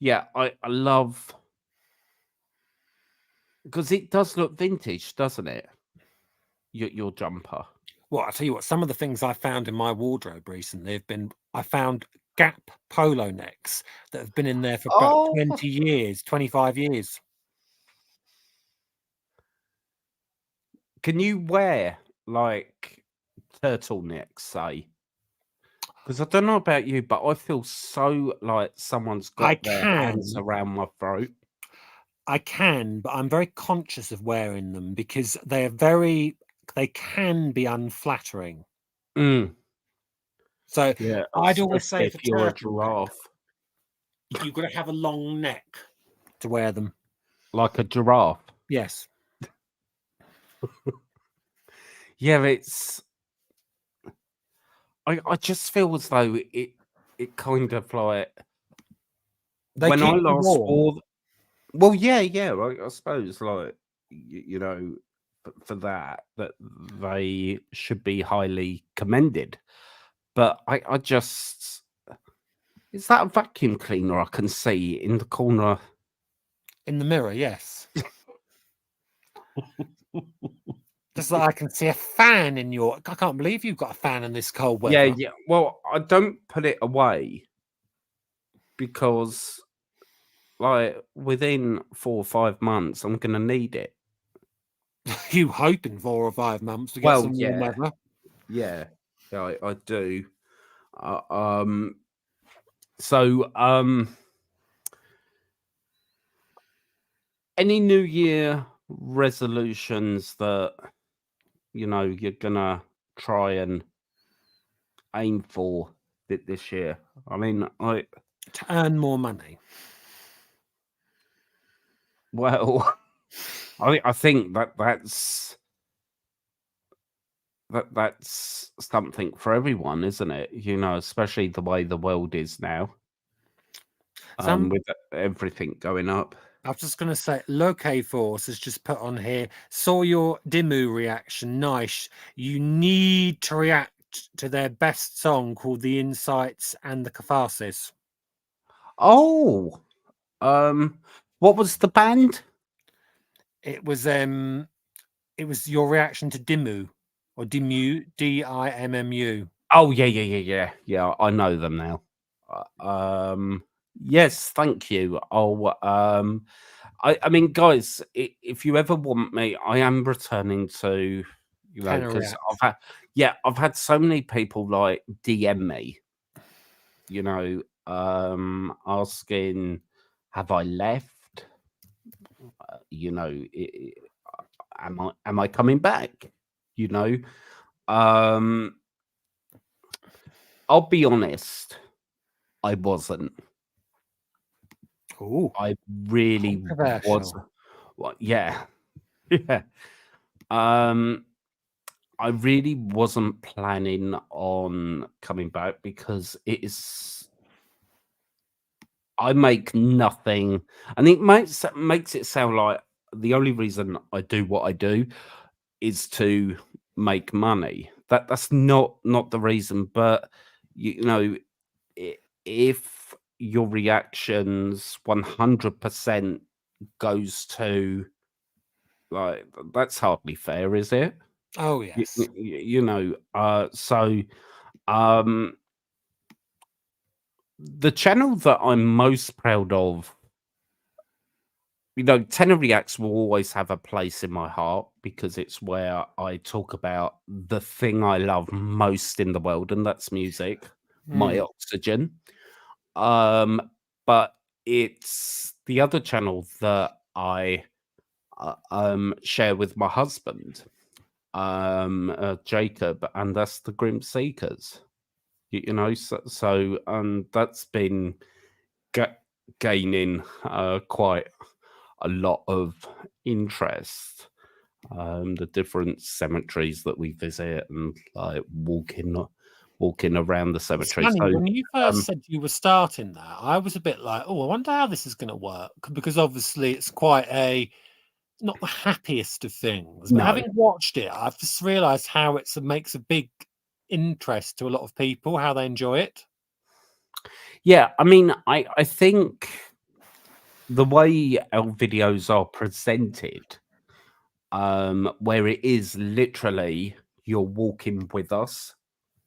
Yeah, I love because it does look vintage, doesn't it? Your jumper. Well, I'll tell you what, some of the things I found in my wardrobe recently I found Gap polo necks that have been in there for about Oh, 20 years, 25 years. can you wear like turtlenecks, say? Because I don't know about you, but I feel so like someone's I got their hands can, around my throat. but I'm very conscious of wearing them because they can be unflattering. Mm, So yeah, I'd always especially say if for you're a turtleneck, giraffe, you've got to have a long neck to wear them. like a giraffe. Yes. Yeah, I just feel as though it kind of like They when I keep you last warm. wore. Well, yeah, I suppose like for that they should be highly commended. But I just is that a vacuum cleaner I can see in the corner? In the mirror, yes. Just that I can see a fan in your. I can't believe you've got a fan in this cold Yeah, weather. yeah. Well, I don't put it away because like within 4 or 5 months I'm gonna need it. You hoping 4 or 5 months to get Well, some warm yeah, weather? yeah, yeah, I do. Uh, um, so any New Year resolutions that you're gonna try and aim for this year? I mean, To earn more money. well, I think that's something for everyone, isn't it? You know, especially the way the world is now, Some with everything going up. I was just going to say, Loke Force has just put on here. Saw your Dimmu reaction. Nice. You need to react to their best song called "The Insights and the Catharsis." Oh, um, what was the band? It was your reaction to Dimmu or Dimmu, Dimmu. Oh, yeah, yeah, yeah, yeah, yeah. I know them now. Yes, thank you. I mean, guys, if you ever want me, I am returning to, you know, Can I because react? I've had so many people like DM me, you know, asking, have I left? You know, am I coming back? You know, um, I'll be honest, I wasn't. Oh, I really was. controversial. Well, yeah, yeah. Um, I really wasn't planning on coming back because it is. I make nothing, and it makes it sound like the only reason I do what I do is to make money. That's not the reason, but you know, if your reactions 100% goes to, like, that's hardly fair, is it? Oh yes. You know, um, the channel that I'm most proud of, you know, Tenor Reacts will always have a place in my heart because it's where I talk about the thing I love most in the world, and that's music, my Mm, oxygen. Um, but it's the other channel that I share with my husband, Jacob, and that's the Grim Seekers. You know, so that's been ga- gaining quite a lot of interest. The different cemeteries that we visit and like walking around the it's cemetery. funny So when you first um, said you were starting that. I was a bit like, oh, I wonder how this is going to work because obviously it's quite a not the happiest of things. But no, having watched it, I've just realised how it makes a big interest to a lot of people, how they enjoy it. yeah, I mean, I think the way our videos are presented, where it is literally you're walking with us.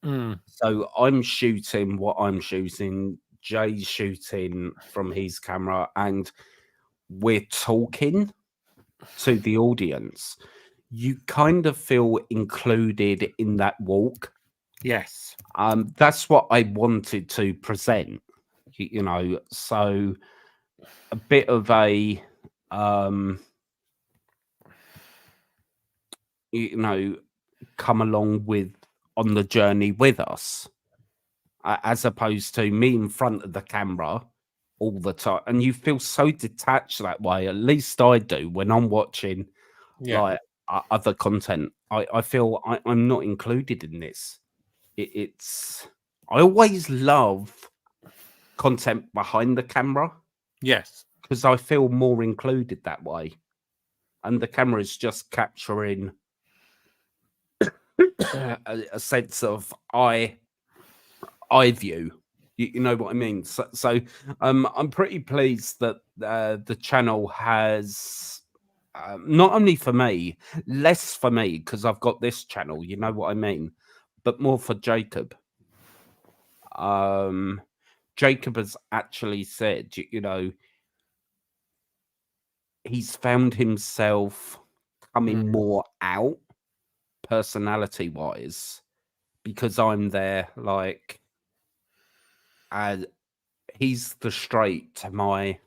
Mm, So I'm shooting what I'm shooting, Jay's shooting from his camera, and we're talking to the audience. You kind of feel included in that walk. yes. That's what I wanted to present, you know. So a bit of a, um, you know, come along with on the journey with us, as opposed to me in front of the camera all the time. And you feel so detached that way. At least I do when I'm watching Yeah. like other content. I feel I'm not included in this. It's I always love content behind the camera Yes. because I feel more included that way. And the camera is just capturing a sense of eye view. You know what I mean? So I'm pretty pleased that the channel has, not only for me, less for me because I've got this channel. You know what I mean? But more for Jacob. Um, Jacob has actually said, you know, he's found himself coming Mm. more out personality wise because I'm there, like, as he's the straight to my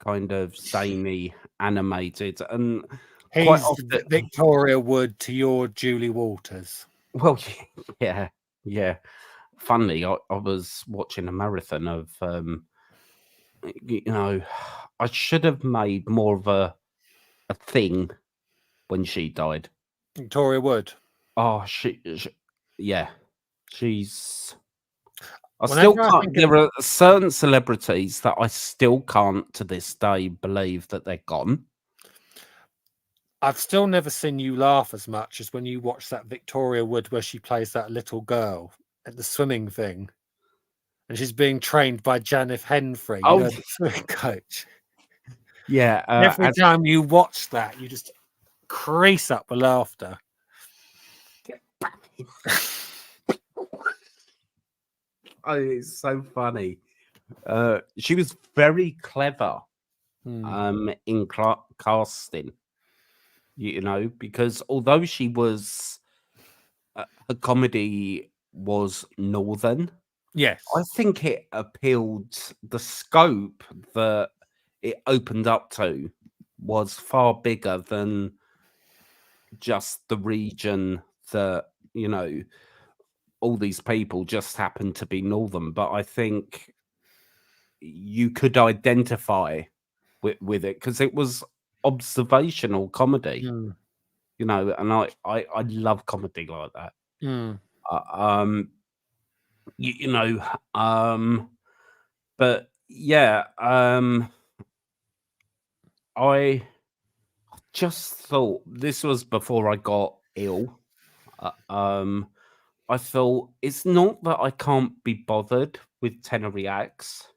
kind of zany animated, and quite He's often, Victoria Wood to your Julie Walters. well, yeah, yeah. Funny, I was watching a marathon of, you know, I should have made more of a a thing when she died. Victoria Wood. Oh, yeah, she's. I still Whenever I can't. think of There are certain celebrities that I still can't, to this day, believe that they're gone. I've still never seen you laugh as much as when you watch that Victoria Wood where she plays that little girl at the swimming thing. And she's being trained by Janeth Henfrey, you Oh, know, the swimming coach. yeah. Every time you watch that, you just crease up with laughter. Oh, it's so funny. She was very clever in casting, you know, because although she was her comedy was northern, Yes. I think it appealed, the scope that it opened up to was far bigger than just the region that, you know, all these people just happen to be northern. But I think you could identify with it because it was observational comedy, Mm. you know, and I love comedy like that. Mm. Um, you know, but yeah, I just thought this was before I got ill. I thought it's not that I can't be bothered with tenor reacts.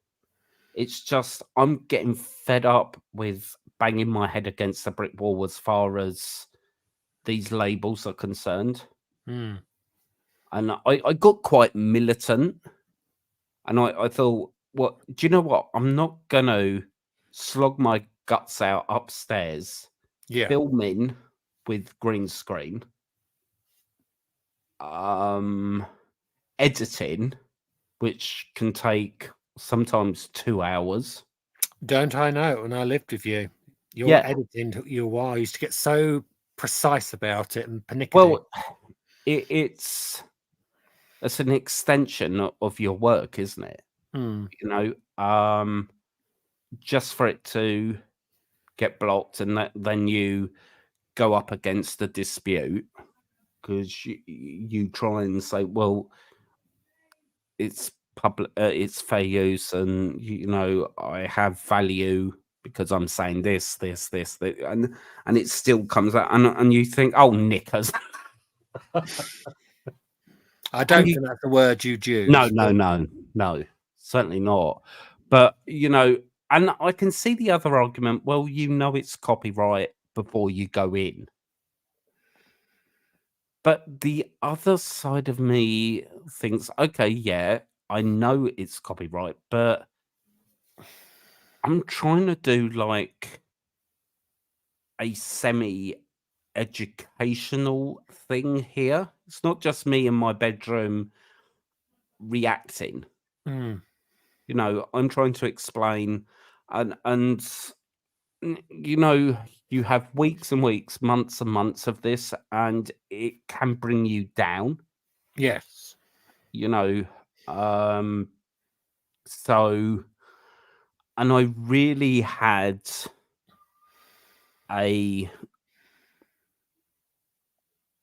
It's just I'm getting fed up with banging my head against the brick wall as far as these labels are concerned. Mm. And I got quite militant, and I thought, what do you know what? I'm not gonna slog my guts out upstairs, Yeah. filming with green screen, editing, which can take sometimes 2 hours. Don't I know? When I lived with you, your Yeah, editing took you a while. You used to get so precise about it and pernickety. well, it's an extension of your work, isn't it? Mm. You know, just for it to get blocked and then you go up against a dispute because you try and say, well, it's public, it's fair use, and you know I have value because I'm saying this, and it still comes out, and you think, oh, knickers, I and don't you think that's the word you'd no, use, no, but no, no, certainly not. But you know, and I can see the other argument. Well, you know, it's copyright before you go in. But the other side of me thinks, okay, yeah, I know it's copyright, but I'm trying to do like a semi educational thing here. It's not just me in my bedroom reacting. mm, You know, I'm trying to explain, and you know, you have weeks and weeks, months and months of this, and it can bring you down. yes. You know, um, so, and I really had a,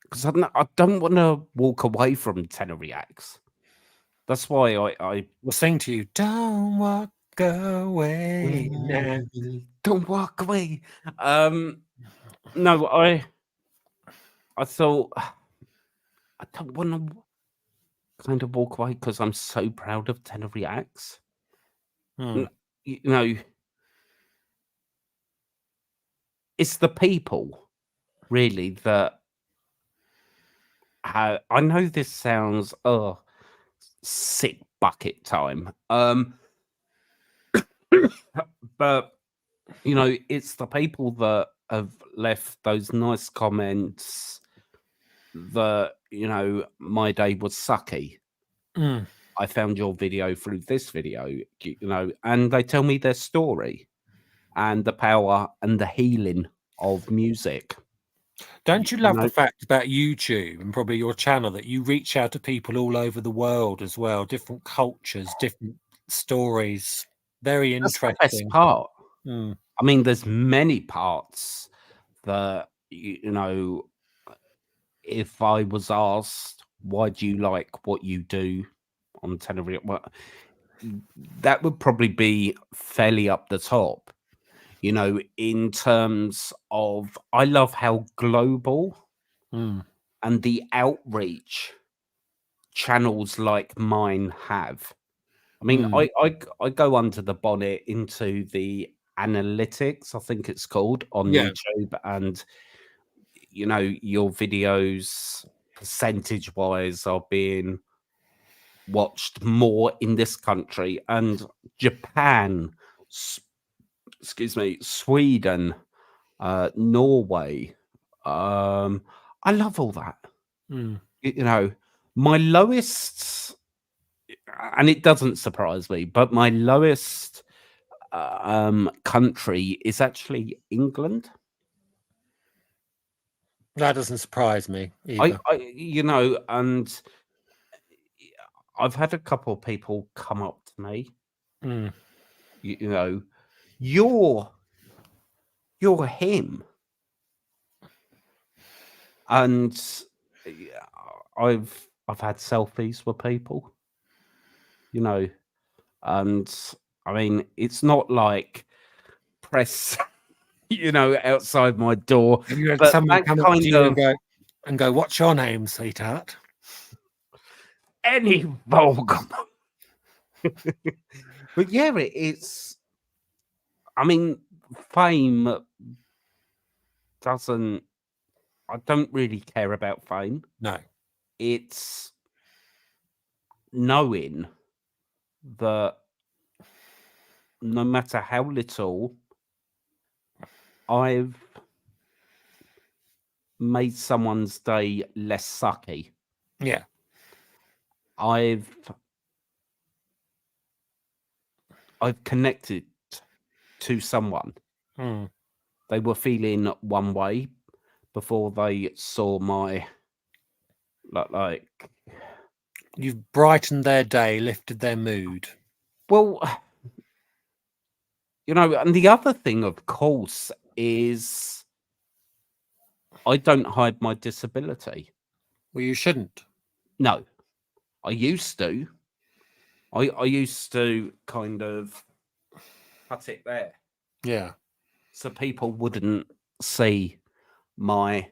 because I don't want to walk away from tenor reacts. That's why I We'll sing to you. Don't walk away now. don't walk away. No, I thought I don't want to kind of walk away because I'm so proud of tenor reacts. Mm, You know, it's the people really that I know this sounds sick bucket time. But you know, it's the people that have left those nice comments that, you know, my day was sucky. mm. I found your video through this video, you know, and they tell me their story and the power and the healing of music. Don't you You love the know, fact about YouTube and probably your channel that you reach out to people all over the world as well, different cultures, different stories? Very that's the best interesting. part. Mm, I mean, there's many parts. that, if I was asked, why do you like what you do on television? Well, that would probably be fairly up the top, in terms of I love how global Mm, and the outreach channels like mine have. I mean, mm, I go under the bonnet into the analytics, I think it's called, on yeah. YouTube, and your videos percentage wise are being watched more in this country, and Japan, s- excuse me, Sweden, Norway. I love all that. Mm, You know, my lowest, and it doesn't surprise me, but my lowest country is actually England. that doesn't surprise me either. And I've had a couple of people come up to me, Mm, you know, you're him, and yeah, I've had selfies with people, you know, and I mean it's not like press, outside my door, have you had but someone that come up to kind you of and go, "What's your name, sweetheart?" any vulgar. But yeah, it's. I mean, fame doesn't. I don't really care about fame. No. It's knowing that no matter how little, I've made someone's day less sucky. Yeah. I've connected to someone. Mm. They were feeling one way before they saw my like You've brightened their day, lifted their mood. well, and the other thing, of course, is I don't hide my disability. Well, you shouldn't. No, I used to. I used to kind of cut it there Yeah. so people wouldn't see my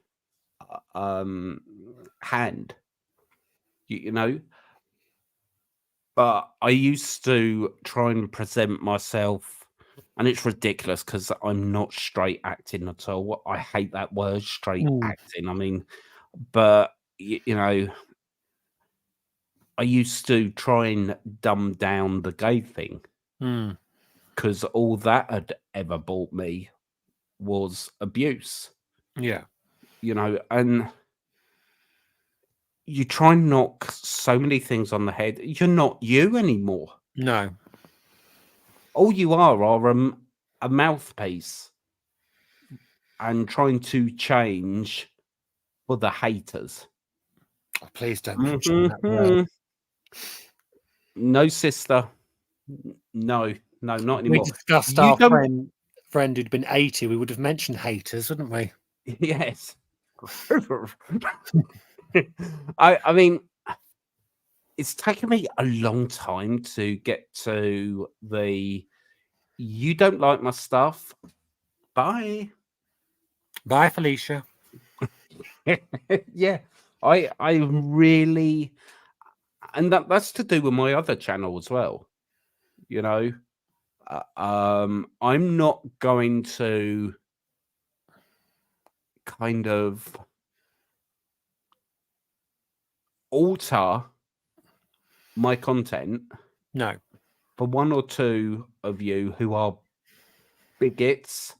hand, you know. But I used to try and present myself, and it's ridiculous because I'm not straight acting at all. I hate that word, straight Mm. acting. I mean, but I used to try and dumb down the gay thing Mm. because all that had ever brought me was abuse, Yeah. and you try and knock so many things on the head. You're not you anymore. No. All you are a mouthpiece and trying to change for the haters. Oh, please don't mention that word. Mhm. No, sister. No, no, not We anymore. discussed You our don't. friend who'd been 80. We would have mentioned haters, wouldn't we? Yes. I mean, it's taken me a long time to get to the you don't like my stuff. Bye. Bye, Felicia. Yeah. I really, and that's to do with my other channel as well. You know, I'm not going to kind of alter my content No. for one or two of you who are bigots,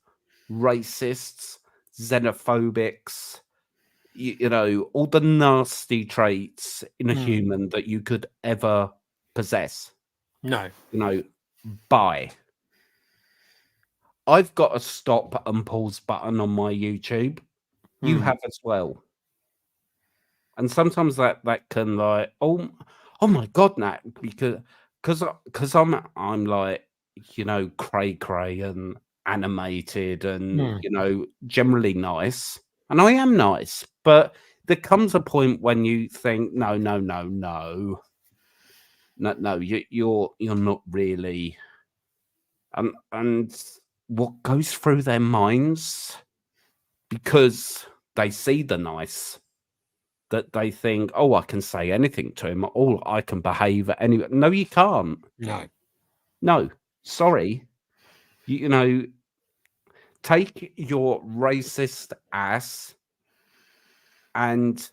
racists, xenophobics, all the nasty traits in a Mm. human that you could ever possess. No. Bye. I've got a stop and pause button on my YouTube. You Mm. have as well. And sometimes that can like, oh my god, Nat, because I'm like, cray cray, and animated and, Mm. you know, generally nice. And I am nice, but there comes a point when you think, no, no, no, no, no, no, you're not really. And what goes through their minds because they see the nice that they think, oh, I can say anything to him, or I can behave anyway. No, you can't. No. No, sorry. You know, take your racist ass and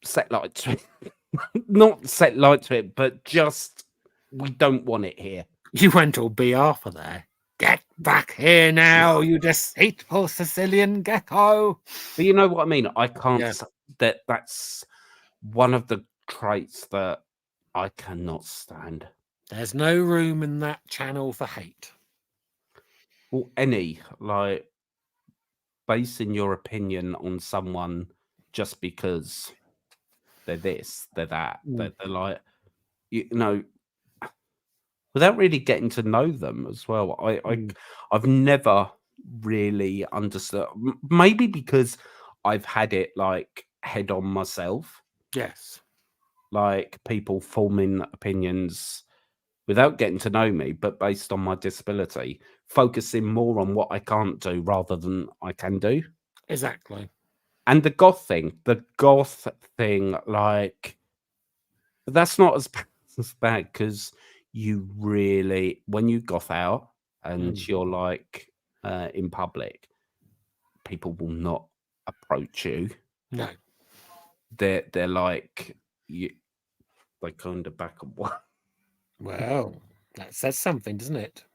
set light to it. Not set light to it, but just we don't want it here. You went all BR for there. Get back here now, you deceitful Sicilian gecko. But you know what I mean? I can't Yeah. that's one of the traits that I cannot stand. There's no room in that channel for hate. Well, any like basing your opinion on someone just because they're this, they're that, they're like, you know, without really getting to know them as well. I've never really understood. Maybe because I've had it like head on myself, Yes. like people forming opinions without getting to know me, but based on my disability, focusing more on what I can't do rather than I can do. Exactly. And the goth thing, like that's not as as bad because you really, when you goth out and you're like in public, people will not approach you. No. They're like you. They kind of back away. Well, that says something, doesn't it?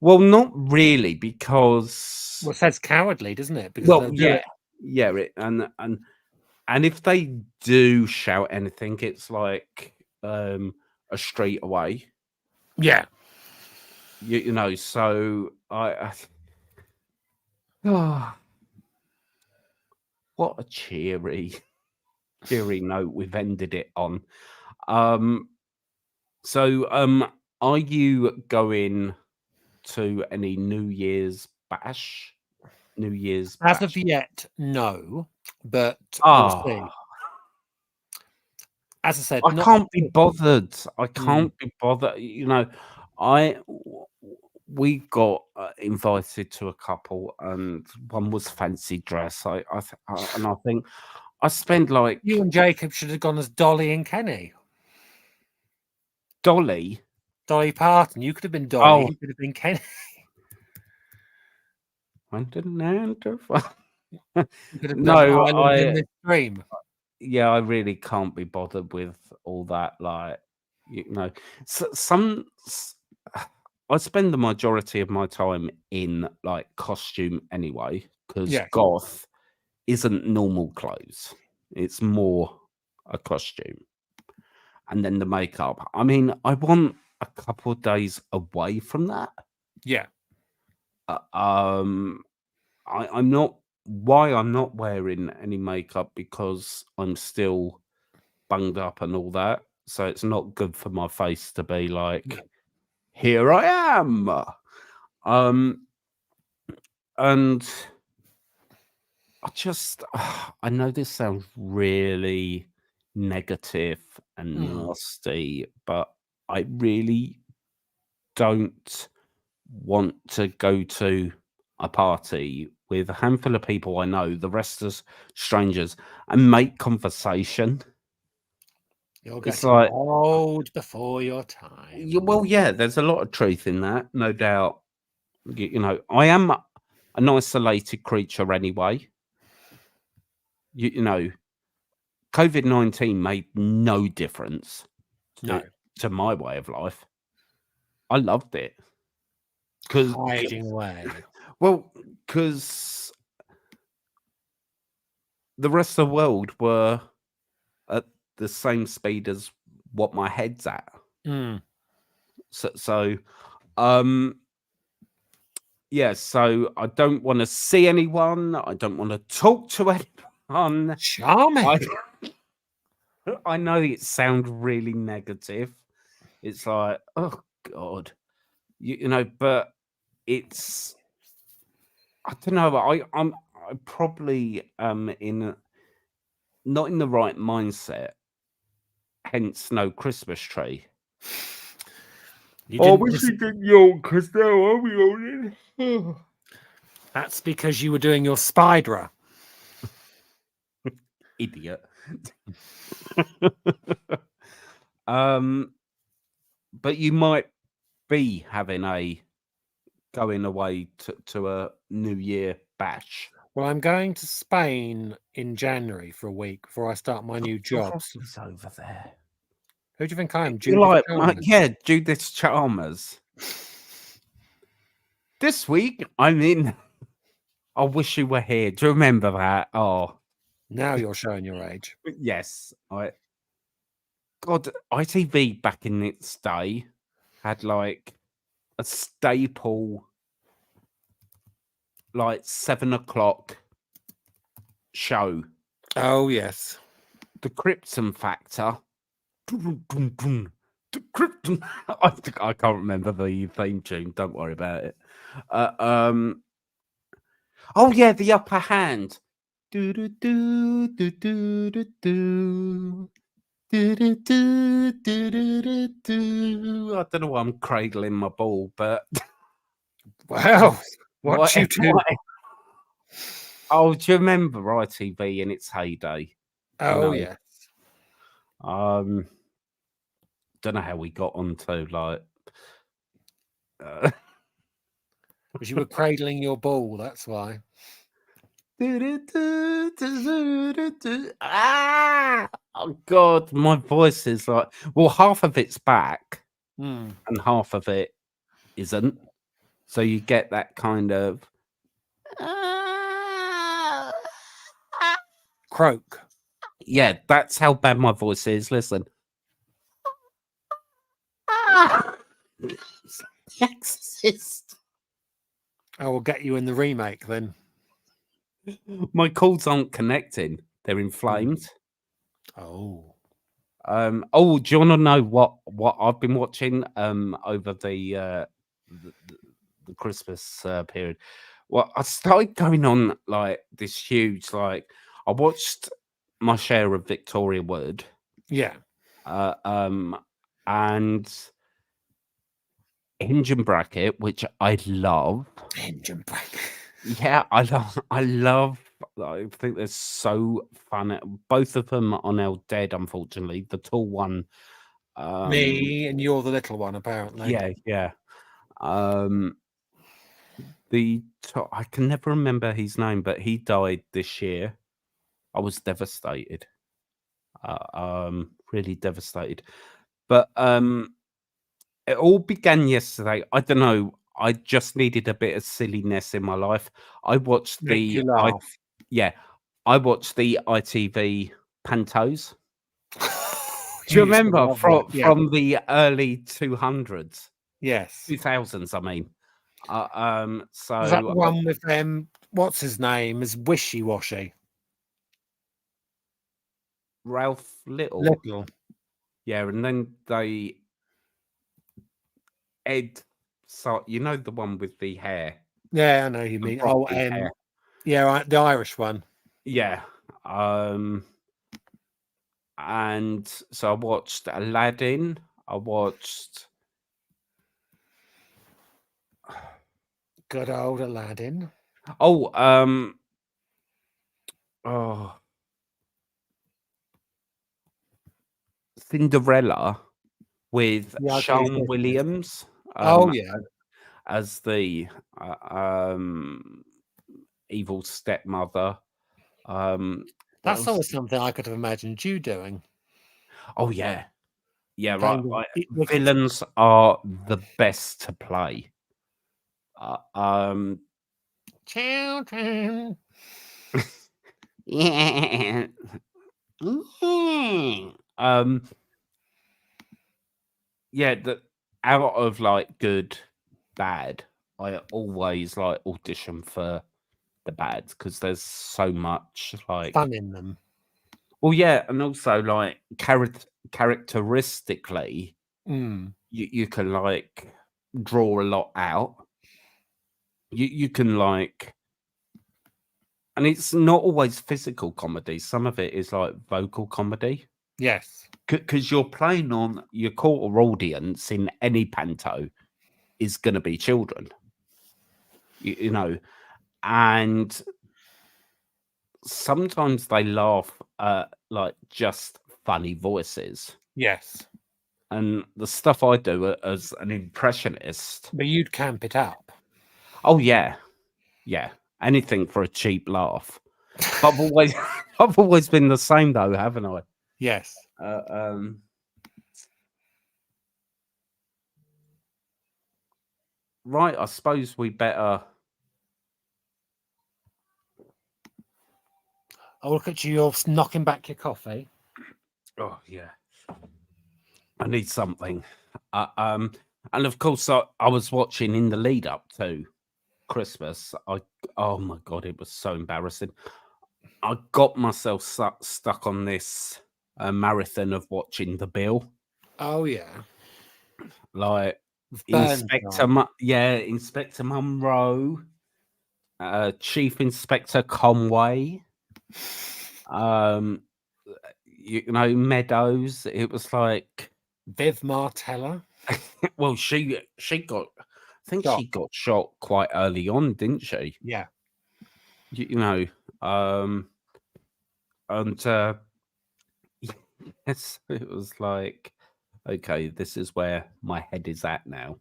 Well, not really, because Well, it says cowardly, doesn't it? Because well, they'll do yeah, it. yeah, and if they do shout anything, it's like a street away. Yeah. You know, so oh, what a cheery note we've ended it on. Um, so are you going to any New Year's bash? New Year's As of bash? yet, no, but we'll Ah, see. As I said, I not. can't be bothered. I Mm, can't be bothered. You know, I we got invited to a couple, and one was fancy dress. And I think I spend you like and Jacob should have gone as Dolly and Kenny. Dolly. Dolly Parton. You could have been Dolly. Oh, He could have been Kenny. You could have done no, Island in this Dream. yeah, I really can't be bothered with all that. Like, you know, some I spend the majority of my time in like costume anyway, because Yes. goth isn't normal clothes; it's more a costume, and then the makeup. I mean, I want a couple of days away from that. Yeah. Uh, um, I'm not. Why I'm not wearing any makeup because I'm still bunged up and all that. So it's not good for my face to be No. like, here I am. Um, and I just, I know this sounds really negative and Mm, nasty, but I really don't want to go to a party with a handful of people I know, the rest is strangers, and make conversation. you're It's getting like, old before your well, time. yeah, there's a lot of truth in that, no doubt. You know, I am an isolated creature anyway. You know, COVID-19 made no difference No. to, to my way of life. I loved it because, Hiding away. well, because the rest of the world were at the same speed as what my head's at. Mm, So yeah, so I don't want to see anyone. I don't want to talk to anyone. I charming. I know it sounds really negative. It's like, oh God. you know, but it's I don't know. I'm probably not in the right mindset. Hence, no Christmas tree. You I didn't. wish we did York because now I'll be on it. That's because you were doing your spider. Idiot. um, but you might be having a going away to a New Year bash. Well, I'm going to Spain in January for a week before I start my new jobs. He's over there. Who do you think I am, You're Judith like, Chalmers? yeah, Judith Chalmers. This week, I'm in. I wish you were here. Do you remember that? Oh, Now you're showing your age. yes. God, ITV back in its day had like a staple, like 7 o'clock show. Oh yes. The Krypton Factor. The Krypton. I can't remember the theme tune. Don't worry about it. Oh yeah, the upper hand. Do do do do do do do. Do, do, do, do, do, do, do. I don't know why I'm cradling my ball, but Wow. What you whatever. do? Oh, do you remember ITV in its heyday? You Oh know, yeah. don't know how we got onto like. Because you were cradling your ball. That's why. Ah! Oh God, my voice is like. Well, half of it's back, Hmm. and half of it isn't. So you get that kind of. Croak. Yeah, that's how bad my voice is. Listen. The Exorcist. I will get you in the remake then. My cords aren't connecting; they're inflamed. Oh. Oh, do you want to know what I've been watching over the Christmas period? Well, I started going on like this huge I watched my share of Victoria Wood, Yeah. uh, um, and Hinge and Bracket, which I love. Engine brake. Yeah, I love. I think they're so fun. Both of them are now dead, unfortunately. The tall one, Me and you're the little one, apparently. yeah. Um, I can never remember his name, but he died this year. I was devastated. Really devastated. But it all began yesterday. I don't know. I just needed a bit of silliness in my life. I watched Make you I laugh. yeah, I watched the ITV Pantos. Do You you used to remember love that. Yeah. from the early 200s, Yes. 2000s? I mean, Was that so the one with what's his name? Is Wishy Washy. Ralph Little, Little. yeah, and then Ed, so you know the one with the hair, Yeah, I know who you the mean. Oh, broccoli hair, yeah, right, the Irish one. yeah. And so I watched Aladdin. I watched Good old Aladdin. oh oh Cinderella with The Ugly Sean Christmas. Williams Oh yeah. as the evil stepmother. What That's else? always something I could have imagined you doing. Oh yeah, yeah, right. Playing Right. the wicked. Villains are the best to play. Uh, um, Children. yeah. um, yeah. Out of like good, bad, I always like audition for the bad because there's so much like. Fun in them. Well, yeah, and also like characteristically, Mm. you can like. draw a lot out. You can like, and it's not always physical comedy. Some of it is like vocal comedy Yes. because you're playing on your core audience in any panto is going to be children, you know, and sometimes they laugh at like just funny voices. Yes. And the stuff I do as an impressionist, But you'd camp it up. oh yeah, yeah, anything for a cheap laugh. But I've always, I've always been the same though, haven't I? Yes. Uh, um, right, I suppose we better. I'll look at you. You're knocking back your coffee. Oh yeah, I need something. And of course, I was watching in the lead up to Christmas. Oh my god, it was so embarrassing. I got myself stuck on this marathon of watching The Bill, Oh yeah. like With Inspector, Burnside. yeah, Inspector Munro, Chief Inspector Conway, um, you know, Meadows. It was like, Viv Martella. well, she got, I think Shot. she got shot quite early on, didn't she? Yeah. You know, and yes, it was like, okay, this is where my head is at now.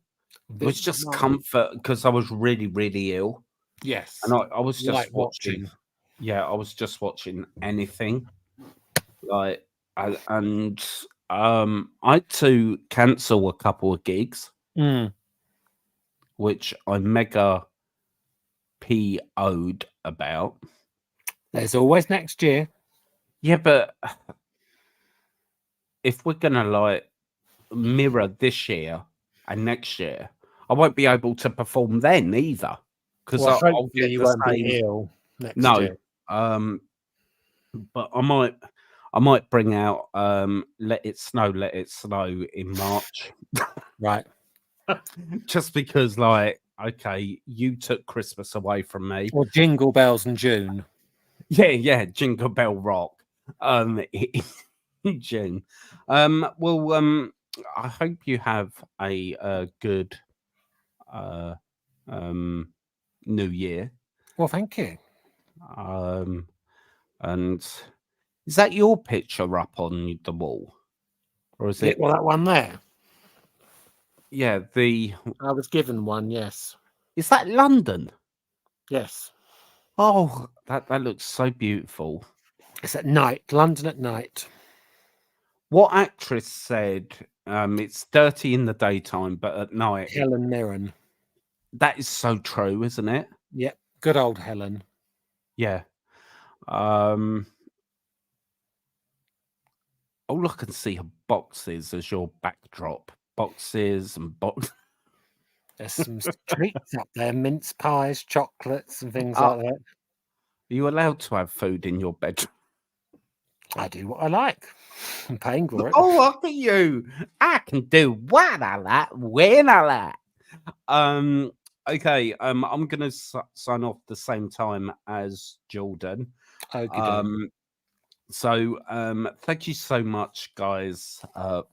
It Viv was just Mar- comfort because I was really, really ill, and yes. I was You like just watching. watching. Yeah, I was just watching anything like, and I had to cancel a couple of gigs, Mm. which I mega PO'd about. There's always next year. Yeah, but if we're gonna like mirror this year and next year, I won't be able to perform then either because Well, I'll hopefully get you the won't same. be ill next No, year. um, but I might bring out Let It Snow, Let It Snow in March. Right. Just because, like, okay, you took Christmas away from me. Or Jingle Bells in June. Yeah, Jingle Bell Rock. In June. Well, I hope you have a good uh New Year. Well, thank you. Um, and is that your picture up on the wall, or is Yeah, it? well, that one there. Yeah, I was given one, yes. is that London? Yes. Oh, that looks so beautiful. It's at night, London at night. What actress said it's dirty in the daytime, but at night Helen Mirren. that is so true, isn't it? Yep. Good old Helen. Yeah. Um All I can see are boxes as your backdrop. Boxes and box. There's some treats up there, mince pies, chocolates, and things Are like that. you allowed to have food in your bedroom? I do what I like. I'm paying for it. Oh, look at you! I can do what I like when I like. Um. Okay. I'm gonna sign off the same time as Jordan. Okie doke. So thank you so much, guys,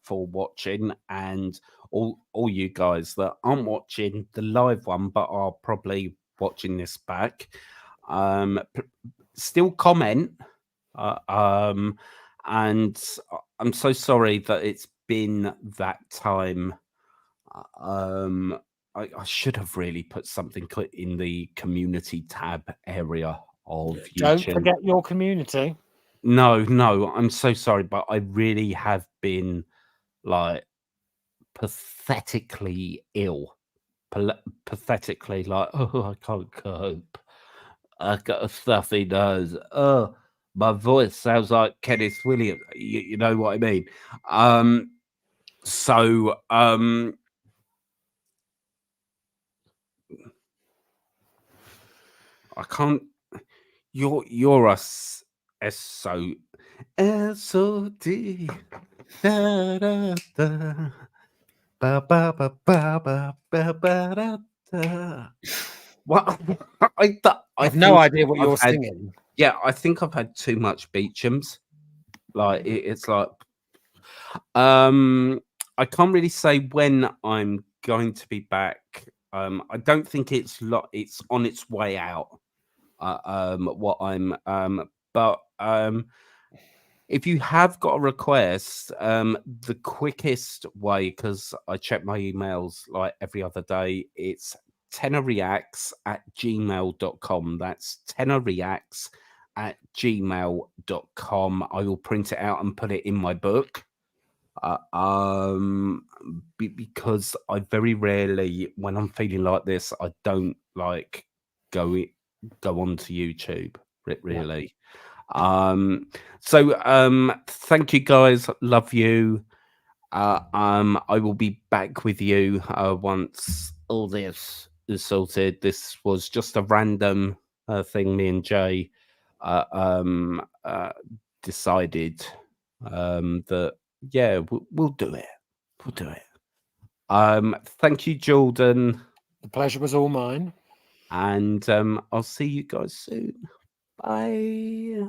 for watching, and all you guys that aren't watching the live one but are probably watching this back. Still comment. Uh, um, and I'm so sorry that it's been that time. Um, I should have really put something in the community tab area of Don't YouTube. forget your community. No, I'm so sorry, but I really have been like pathetically ill. Pathetically, like, oh, I can't cope. I got a stuffy nose. Oh, my voice sounds like Kenneth Williams. You know what I mean? So, I can't. You're a SO SOD. Da, da, da. Ba, ba, ba, ba, ba, ba, ba, da, da. Well, I I've no think idea what I've you're had, singing. yeah, I think I've had too much Beechams. Like it's like, um, I can't really say when I'm going to be back. I don't think it's on its way out. What I'm but if you have got a request, the quickest way, because I check my emails like every other day, it's tenorreacts@gmail.com. That's tenorreacts@gmail.com. I will print it out and put it in my book. Because I very rarely, when I'm feeling like this, I don't like go i- go onto YouTube. Yeah. Really. Thank you guys. Love you. I will be back with you once all this is sorted. This was just a random thing me and Jay uh, um, uh, decided that yeah, we'll do it. We'll do it. Thank you, Jordan, The pleasure was all mine. and I'll see you guys soon. Bye.